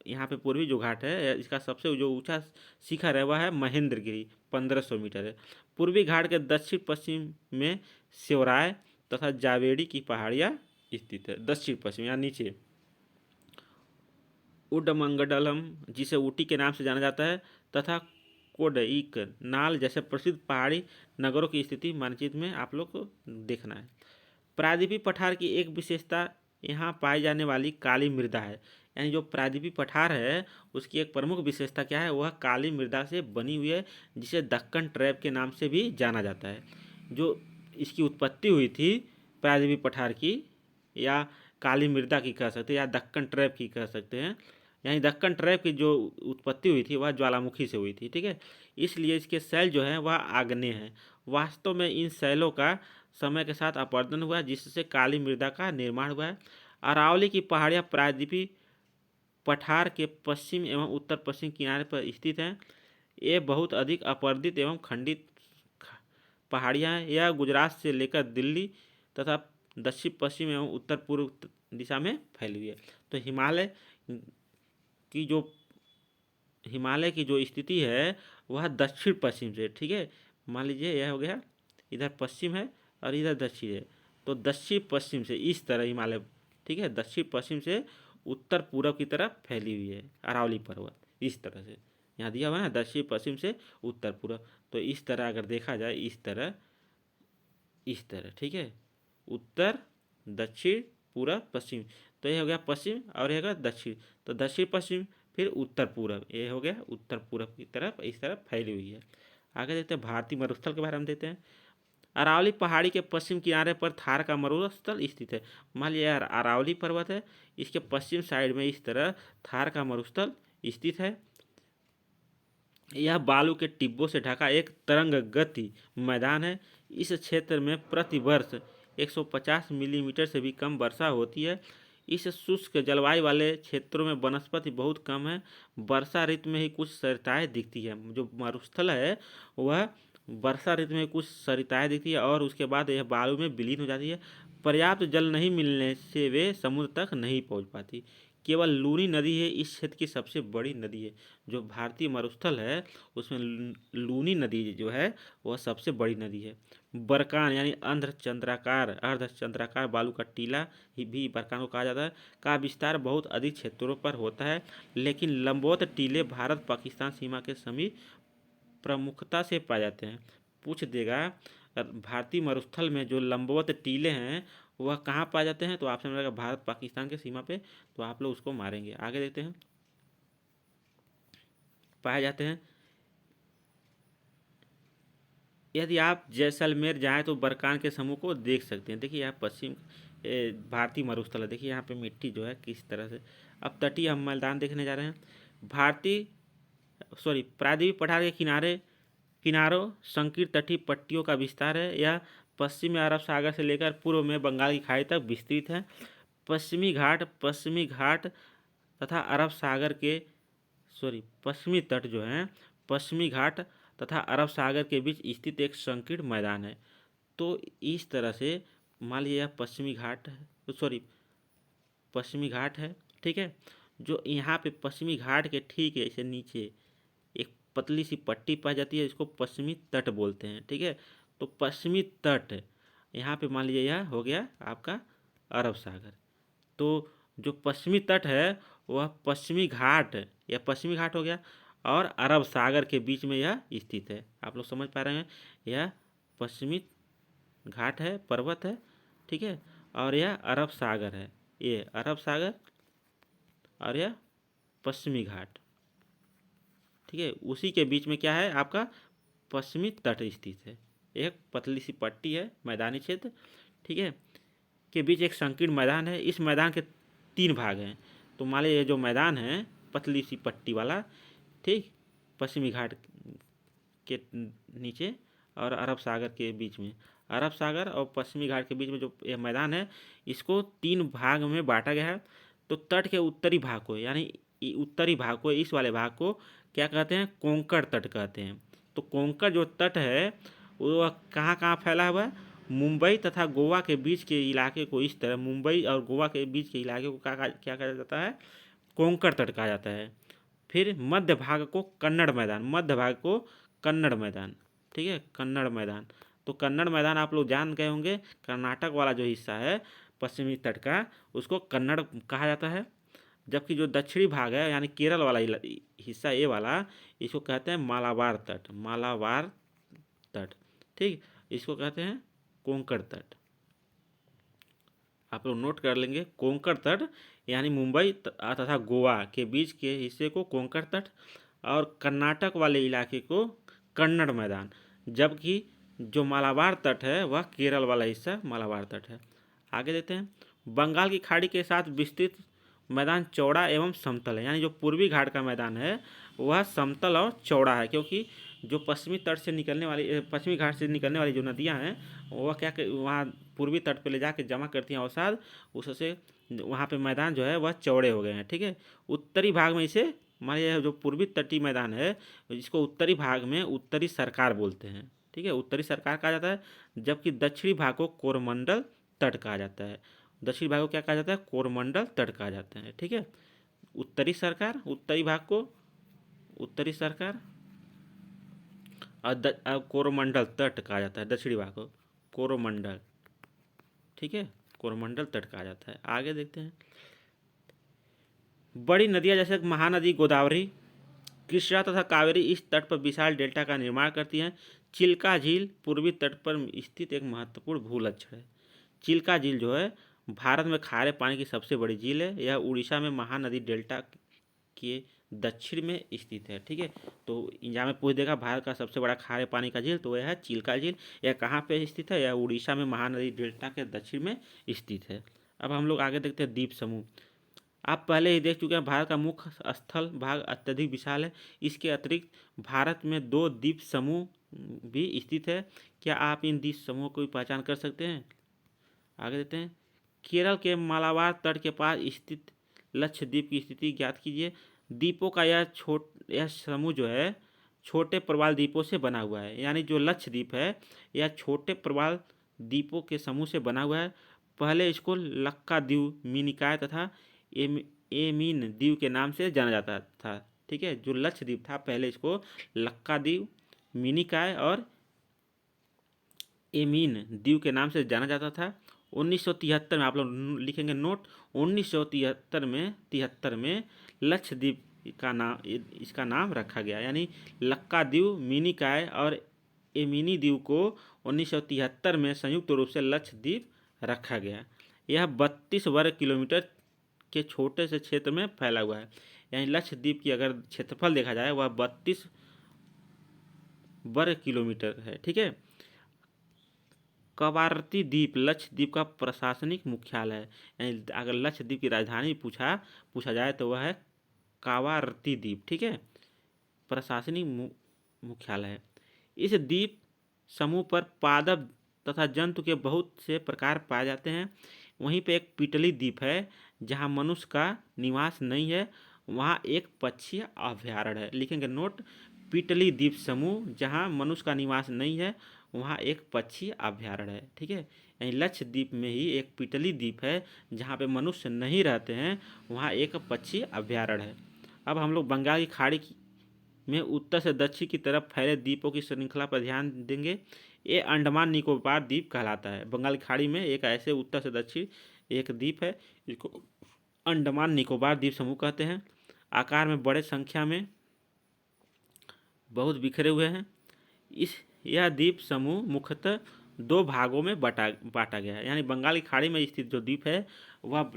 यहाँ पे पूर्वी जो घाट है इसका सबसे जो ऊंचा शिखर है वह है महेंद्रगिरी, 1500 मीटर है। पूर्वी घाट के दक्षिण पश्चिम में सेवराय तथा जावेड़ी की पहाड़ियाँ स्थित है। दक्षिण पश्चिम यहाँ नीचे उडमंगडलम, जिसे ऊटी के नाम से जाना जाता है, तथा कोडईक नाल जैसे प्रसिद्ध पहाड़ी नगरों की स्थिति मानचित्र में आप लोग को देखना है। प्रायद्वीपीय पठार की एक विशेषता यहाँ पाई जाने वाली काली मृदा है। यानी जो प्रायद्वीपीय पठार है उसकी एक प्रमुख विशेषता क्या है? वह काली मृदा से बनी हुई है, जिसे दक्कन ट्रैप के नाम से भी जाना जाता है। जो इसकी उत्पत्ति हुई थी प्रायद्वीपीय पठार की, या काली मृदा की कह सकते हैं, या दक्कन ट्रैप की कह सकते हैं। यानी दक्कन ट्रैप की जो उत्पत्ति हुई थी वह ज्वालामुखी से हुई थी। ठीक है, इसलिए इसके शैल जो हैं वह आग्नेय हैं। वास्तव में इन शैलों का समय के साथ अपरदन हुआ, जिससे काली मृदा का निर्माण हुआ है। अरावली की पहाड़ियाँ प्रायद्वीपीय पठार के पश्चिम एवं उत्तर पश्चिम किनारे पर स्थित हैं। ये बहुत अधिक अपरदित एवं खंडित पहाड़ियाँ हैं। यह गुजरात से लेकर दिल्ली तथा दक्षिण पश्चिम एवं उत्तर पूर्व दिशा में फैली हुई है। तो हिमालय की जो स्थिति है वह दक्षिण पश्चिम से, ठीक है, मान लीजिए यह हो गया, इधर पश्चिम है और इधर दक्षिण है, तो दक्षिण पश्चिम से इस तरह हिमालय, ठीक है, दक्षिण पश्चिम से उत्तर पूर्व की तरफ फैली हुई है अरावली पर्वत, इस तरह से यहाँ दिया हुआ है ना, दक्षिण पश्चिम से उत्तर पूर्व। तो इस तरह अगर देखा जाए, इस तरह, ठीक है, उत्तर दक्षिण पूर्व पश्चिम, तो ये हो गया पश्चिम और ये हो गया दक्षिण, तो दक्षिण पश्चिम फिर उत्तर पूर्व, ये हो गया उत्तर पूर्व की तरफ, इस तरफ फैली हुई है। आगे देखते हैं भारतीय मरुस्थल के बारे में देते हैं। अरावली पहाड़ी के पश्चिम किनारे पर थार का मरुस्थल स्थित है। मान लिया अरावली पर्वत है, इसके पश्चिम साइड में इस तरह थार का मरुस्थल स्थित है। यह बालू के टिब्बों से ढका एक तरंग गति मैदान है। इस क्षेत्र में प्रतिवर्ष 150 मिलीमीटर से भी कम वर्षा होती है। इस शुष्क जलवायु वाले क्षेत्रों में वनस्पति बहुत कम है। वर्षा ऋतु में ही कुछ सरिताएँ दिखती है। जो मरुस्थल है वह वर्षा ऋतु में कुछ सरिताएँ दिखती है और उसके बाद यह बालू में विलीन हो जाती है। पर्याप्त जल नहीं मिलने से वे समुद्र तक नहीं पहुंच पाती। केवल लूनी नदी है इस क्षेत्र की सबसे बड़ी नदी है। जो भारतीय मरुस्थल है उसमें लूनी नदी जो है वह सबसे बड़ी नदी है। बरकान यानी अर्धचंद्राकार बालू का टीला ही भी बरकान को कहा जाता है का विस्तार बहुत अधिक क्षेत्रों पर होता है, लेकिन लंबवत टीले भारत पाकिस्तान सीमा के समीप प्रमुखता से पाए जाते हैं। पूछ देगा भारतीय मरुस्थल में जो लंबवत टीले हैं वह कहाँ पाए जाते हैं, तो ऑप्शन रहेगा भारत पाकिस्तान के सीमा पे, तो आप लोग उसको मारेंगे। आगे देखते हैं। पाए जाते हैं, यदि आप जैसलमेर जाएं तो बरकान के समूह को देख सकते हैं। देखिए यहाँ पश्चिम भारतीय मरुस्थल है। देखिए यहाँ पे मिट्टी जो है किस तरह से। अब तटीय हम मैदान देखने जा रहे हैं। प्रायद्वीप पठार के किनारों संकीर्ण तटीय पट्टियों का विस्तार है। यह पश्चिमी अरब सागर से लेकर पूर्व में बंगाल की खाड़ी तक विस्तृत है। पश्चिमी घाट तथा अरब सागर के पश्चिमी तट जो है पश्चिमी घाट तथा अरब सागर के बीच स्थित एक संकीर्ण मैदान है। तो इस तरह से मान लीजिए पश्चिमी घाट है, ठीक है। जो यहाँ पे पश्चिमी घाट के ठीक है ऐसे नीचे एक पतली सी पट्टी पाई जाती है, इसको पश्चिमी तट बोलते हैं, ठीक है। तो पश्चिमी तट यहाँ पे मान लीजिए यह हो गया आपका अरब सागर। तो जो पश्चिमी तट है वह पश्चिमी घाट हो गया और अरब सागर के बीच में यह स्थित है। आप लोग समझ पा रहे हैं, यह पश्चिमी घाट है, पर्वत है, ठीक है, और यह अरब सागर है। ये अरब सागर और यह पश्चिमी घाट, ठीक है। उसी के बीच में क्या है आपका पश्चिमी तट स्थित है। एक पतली सी पट्टी है, मैदानी क्षेत्र, ठीक है, के बीच एक संकीर्ण मैदान है। इस मैदान के 3 भाग हैं। तो मान लीजिए जो मैदान है पतली सी पट्टी वाला, ठीक, पश्चिमी घाट के नीचे और अरब सागर के बीच में, अरब सागर और पश्चिमी घाट के बीच में जो यह मैदान है इसको 3 भाग में बांटा गया है। तो तट के उत्तरी भाग को यानी उत्तरी भाग को, इस वाले भाग को क्या कहते हैं, कोंकण तट कहते हैं। तो कोंकण जो तट है वो कहाँ कहाँ फैला हुआ है, मुंबई तथा गोवा के बीच के इलाके को, इस तरह मुंबई और गोवा के बीच के इलाके को क्या कहा जाता है, कोंकण तट कहा जाता है। फिर मध्य भाग को कन्नड़ मैदान, ठीक है, कन्नड़ मैदान। तो कन्नड़ मैदान आप लोग जान गए होंगे, कर्नाटक वाला जो हिस्सा है पश्चिमी तट का उसको कन्नड़ कहा जाता है। जबकि जो दक्षिणी भाग है यानी केरल वाला हिस्सा ये वाला, इसको कहते हैं मालाबार तट, ठीक, इसको कहते हैं कोंकण तट। आप लोग नोट कर लेंगे, कोंकण तट यानी मुंबई तथा गोवा के बीच के हिस्से को कोंकण तट और कर्नाटक वाले इलाके को कन्नड़ मैदान। जबकि जो मालाबार तट है वह केरल वाला हिस्सा मालाबार तट है। आगे देखते हैं। बंगाल की खाड़ी के साथ विस्तृत मैदान चौड़ा एवं समतल है। यानी जो पूर्वी घाट का मैदान है वह समतल और चौड़ा है, क्योंकि जो पश्चिमी घाट से निकलने वाली जो नदियां हैं वह वहाँ पूर्वी तट पे ले जाके जमा करती हैं अवसाद, उससे वहाँ पे मैदान जो है वह चौड़े हो गए हैं, ठीक है। उत्तरी भाग में इसे मान लीजिए जो पूर्वी तटीय मैदान है इसको उत्तरी भाग में उत्तरी सरकार बोलते हैं, ठीक है, उत्तरी सरकार कहा जाता है। जबकि दक्षिणी भाग को कोरमंडल तट कहा जाता है। दक्षिणी भाग को क्या कहा जाता है, कोरमंडल तट कहा जाता है, ठीक है। उत्तरी भाग को उत्तरी सरकार और कोरमंडल तट कहा जाता है। दक्षिणी भाग को कोरमंडल, ठीक है, कोरमंडल तट कहा जाता है। आगे देखते हैं। बड़ी नदियां जैसे महानदी गोदावरी, कृष्णा तथा कावेरी इस तट पर विशाल डेल्टा का निर्माण करती हैं। चिल्का झील पूर्वी तट पर स्थित एक महत्वपूर्ण भूलक्षण है। चिल्का झील जो है भारत में खारे पानी की सबसे बड़ी झील है। यह उड़ीसा में महानदी डेल्टा के दक्षिण में स्थित है, ठीक है। तो यहाँ में पूछ देगा भारत का सबसे बड़ा खारे पानी का झील, तो यह है चिल्का झील। यह कहाँ पे स्थित है, यह उड़ीसा में महानदी डेल्टा के दक्षिण में स्थित है। अब हम लोग आगे देखते हैं द्वीप समूह। आप पहले ही देख चुके हैं भारत का मुख्य स्थल भाग अत्यधिक विशाल है। इसके अतिरिक्त भारत में 2 द्वीप समूह भी स्थित है। क्या आप इन द्वीप समूहों को पहचान कर सकते हैं? आगे देखते हैं। केरल के मालाबार तट के पास स्थित लक्षद्वीप की स्थिति ज्ञात कीजिए। द्वीपों का यह समूह जो है छोटे प्रवाल द्वीपों से बना हुआ है। यानी जो लक्षद्वीप है यह छोटे प्रवाल द्वीपों के समूह से बना हुआ है। पहले इसको लक्काद्वीप, मिनिकॉय तथा एमीन द्वीप के नाम से जाना जाता था। ठीक है, जो लक्षद्वीप था पहले इसको लक्काद्वीप, मिनिकॉय और एमीन द्वीप के नाम से जाना जाता था। 1973 में आप लोग लिखेंगे नोट, 1973 में लक्षद्वीप का नाम, इसका नाम रखा गया, यानी लक्काद्वीप, मिनिकॉय और एमिनी द्वीप को 1973 में संयुक्त रूप से लक्षद्वीप रखा गया। यह 32 वर्ग किलोमीटर के छोटे से क्षेत्र में फैला हुआ है। यानी लक्षद्वीप की अगर क्षेत्रफल देखा जाए वह 32 वर्ग किलोमीटर है। ठीक है, कवारती द्वीप लक्षद्वीप का प्रशासनिक मुख्यालय है। यानी अगर लक्षद्वीप की राजधानी पूछा जाए तो वह है कवारती द्वीप। ठीक है, प्रशासनिक मुख्यालय है। इस द्वीप समूह पर पादप तथा जंतु के बहुत से प्रकार पाए जाते हैं। वहीं पे एक पिटली द्वीप है जहां मनुष्य का निवास नहीं है, वहां एक पक्षी अभयारण्य है। लिखेंगे नोट, पिटली द्वीप समूह जहां मनुष्य का निवास नहीं है, वहाँ एक पक्षी अभयारण्य है। ठीक है, यानी लक्षद्वीप में ही एक पिटली द्वीप है जहाँ पे मनुष्य नहीं रहते हैं, वहाँ एक पक्षी अभयारण्य है। अब हम लोग बंगाल की खाड़ी में उत्तर से दक्षिण की तरफ फैले द्वीपों की श्रृंखला पर ध्यान देंगे। ये अंडमान निकोबार द्वीप कहलाता है। बंगाल की खाड़ी में एक ऐसे उत्तर से दक्षिण एक द्वीप है, इसको अंडमान निकोबार द्वीप समूह कहते हैं। आकार में बड़े संख्या में बहुत बिखरे हुए हैं। यह द्वीप समूह मुख्यतः दो भागों में बांटा गया है। यानी बंगाल की खाड़ी में स्थित जो द्वीप है वह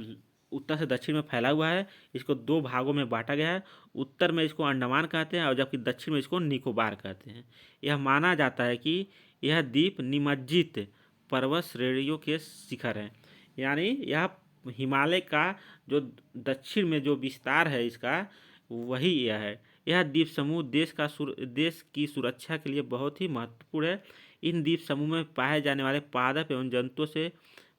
उत्तर से दक्षिण में फैला हुआ है। इसको दो भागों में बांटा गया है। उत्तर में इसको अंडमान कहते हैं और जबकि दक्षिण में इसको निकोबार कहते हैं। यह माना जाता है कि यह द्वीप निमज्जित पर्वत श्रेणियों के शिखर हैं। यानी यह हिमालय का जो दक्षिण में जो विस्तार है इसका, वही यह है। यह द्वीप समूह देश की सुरक्षा के लिए बहुत ही महत्वपूर्ण है। इन द्वीप समूह में पाए जाने वाले पादप एवं जंतुओं से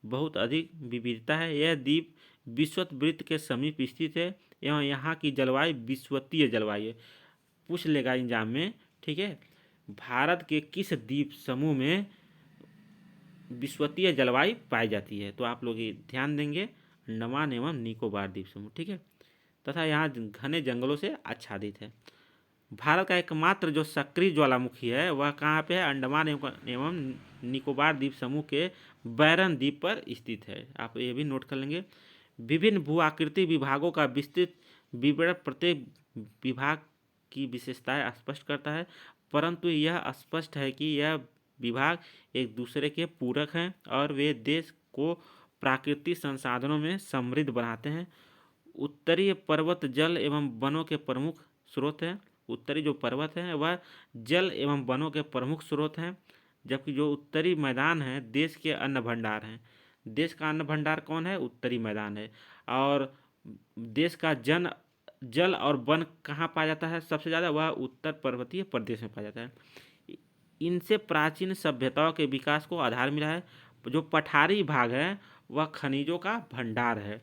बहुत अधिक विविधता है। यह द्वीप विषुववृत्त के समीप स्थित है एवं यहाँ की जलवायु विषुवतीय जलवायु है। पूछ लेगा एग्जाम में। ठीक है, भारत के किस द्वीप समूह में विषुवतीय जलवायु पाई जाती है? तो आप लोग ये ध्यान देंगे, अंडमान एवं निकोबार द्वीप समूह। ठीक है, तथा यहाँ घने जंगलों से आच्छादित है। भारत का एकमात्र जो सक्रिय ज्वालामुखी है वह कहाँ पे है? अंडमान एवं निकोबार द्वीप समूह के बैरन द्वीप पर स्थित है। आप ये भी नोट कर लेंगे। विभिन्न भू आकृति विभागों का विस्तृत विवरण प्रत्येक विभाग की विशेषताएं स्पष्ट करता है, परंतु यह स्पष्ट है कि यह विभाग एक दूसरे के पूरक हैं और वे देश को प्राकृतिक संसाधनों में समृद्ध बनाते हैं। उत्तरीय पर्वत जल एवं वनों के प्रमुख स्रोत हैं। उत्तरी जो पर्वत हैं वह जल एवं वनों के प्रमुख स्रोत हैं, जबकि जो उत्तरी मैदान है देश के अन्न भंडार हैं। देश का अन्न भंडार कौन है? उत्तरी मैदान है। और देश का जल और वन कहाँ पाया जाता है सबसे ज़्यादा? वह उत्तर पर्वतीय प्रदेश में पाया जाता है। इनसे प्राचीन सभ्यताओं के विकास को आधार मिला है। जो पठारी भाग है वह खनिजों का भंडार है,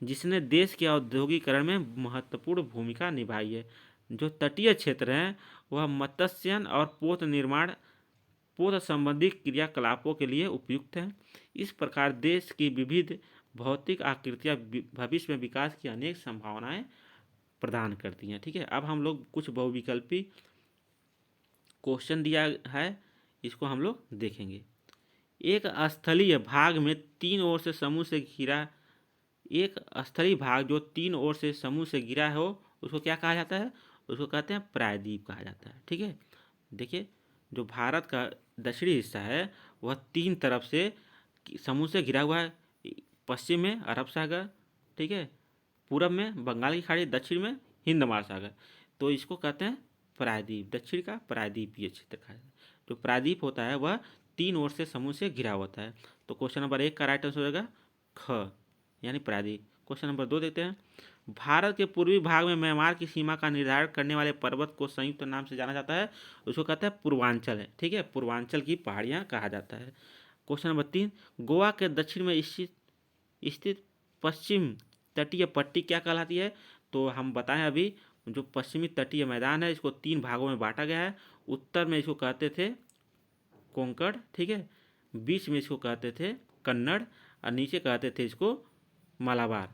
जिसने देश के औद्योगिकरण में महत्वपूर्ण भूमिका निभाई है। जो तटीय क्षेत्र हैं वह मत्स्यन और पोत संबंधी क्रियाकलापों के लिए उपयुक्त हैं। इस प्रकार देश की विविध भौतिक आकृतियाँ भविष्य में विकास की अनेक संभावनाएं प्रदान करती हैं। ठीक है, अब हम लोग कुछ बहुविकल्पी क्वेश्चन दिया है, इसको हम लोग देखेंगे। एक स्थलीय भाग में तीन ओर से समूह से घिरा एक स्थलीय भाग जो तीन ओर से समूह से घिरा हो उसको क्या कहा जाता है? उसको कहते हैं प्रायद्वीप कहा जाता है। ठीक है, देखिए जो भारत का दक्षिणी हिस्सा है वह तीन तरफ से समूह से घिरा हुआ है। पश्चिम में अरब सागर, ठीक है, पूरब में बंगाल की खाड़ी, दक्षिण में हिंद महासागर। तो इसको कहते हैं प्रायद्वीप। दक्षिण का प्रायद्वीपीय क्षेत्र कहा जाता है। जो प्रायद्वीप होता है वह तीन ओर से समूह से घिरा होता है। तो क्वेश्चन नंबर 1 का राइट आंसर हो जाएगा ख, यानी प्रायद्वीप। क्वेश्चन नंबर 2 देखते हैं। भारत के पूर्वी भाग में म्यांमार की सीमा का निर्धारण करने वाले पर्वत को संयुक्त नाम से जाना जाता है, उसको कहते हैं पूर्वांचल है। ठीक है, पूर्वांचल की पहाड़ियाँ कहा जाता है। क्वेश्चन नंबर 3, गोवा के दक्षिण में स्थित पश्चिम तटीय पट्टी क्या कहलाती है? तो हम बताएं अभी, जो पश्चिमी तटीय मैदान है इसको तीन भागों में बांटा गया है। उत्तर में इसको कहते थे कोंकण, ठीक है, बीच में इसको कहते थे कन्नड़ और नीचे कहते थे इसको मालाबार।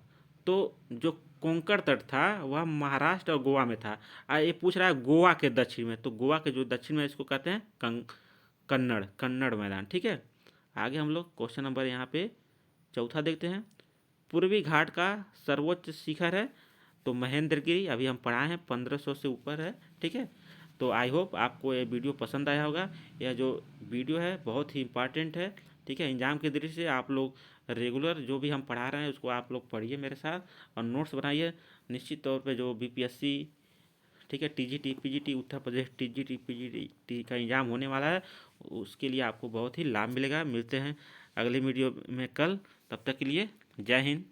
तो जो कोंकण तट था वह महाराष्ट्र और गोवा में था। ये पूछ रहा है गोवा के दक्षिण में, तो गोवा के जो दक्षिण में इसको कहते हैं कन्नड़, कन्नड़ मैदान। ठीक है, आगे हम लोग क्वेश्चन नंबर यहाँ पे चौथा देखते हैं। पूर्वी घाट का सर्वोच्च शिखर है तो महेंद्रगिरी, अभी हम पढ़ाए हैं 1500 से ऊपर है। ठीक है, तो आई होप आपको ये वीडियो पसंद आया होगा। यह जो वीडियो है बहुत ही इंपॉर्टेंट है। ठीक है, एग्जाम के दृष्टि से आप लोग रेगुलर जो भी हम पढ़ा रहे हैं उसको आप लोग पढ़िए मेरे साथ और नोट्स बनाइए। निश्चित तौर पे जो बीपीएससी, ठीक है, TGT PGT, Uttar Pradesh TGT PGT का एग्ज़ाम होने वाला है, उसके लिए आपको बहुत ही लाभ मिलेगा। मिलते हैं अगले वीडियो में कल, तब तक के लिए जय हिंद।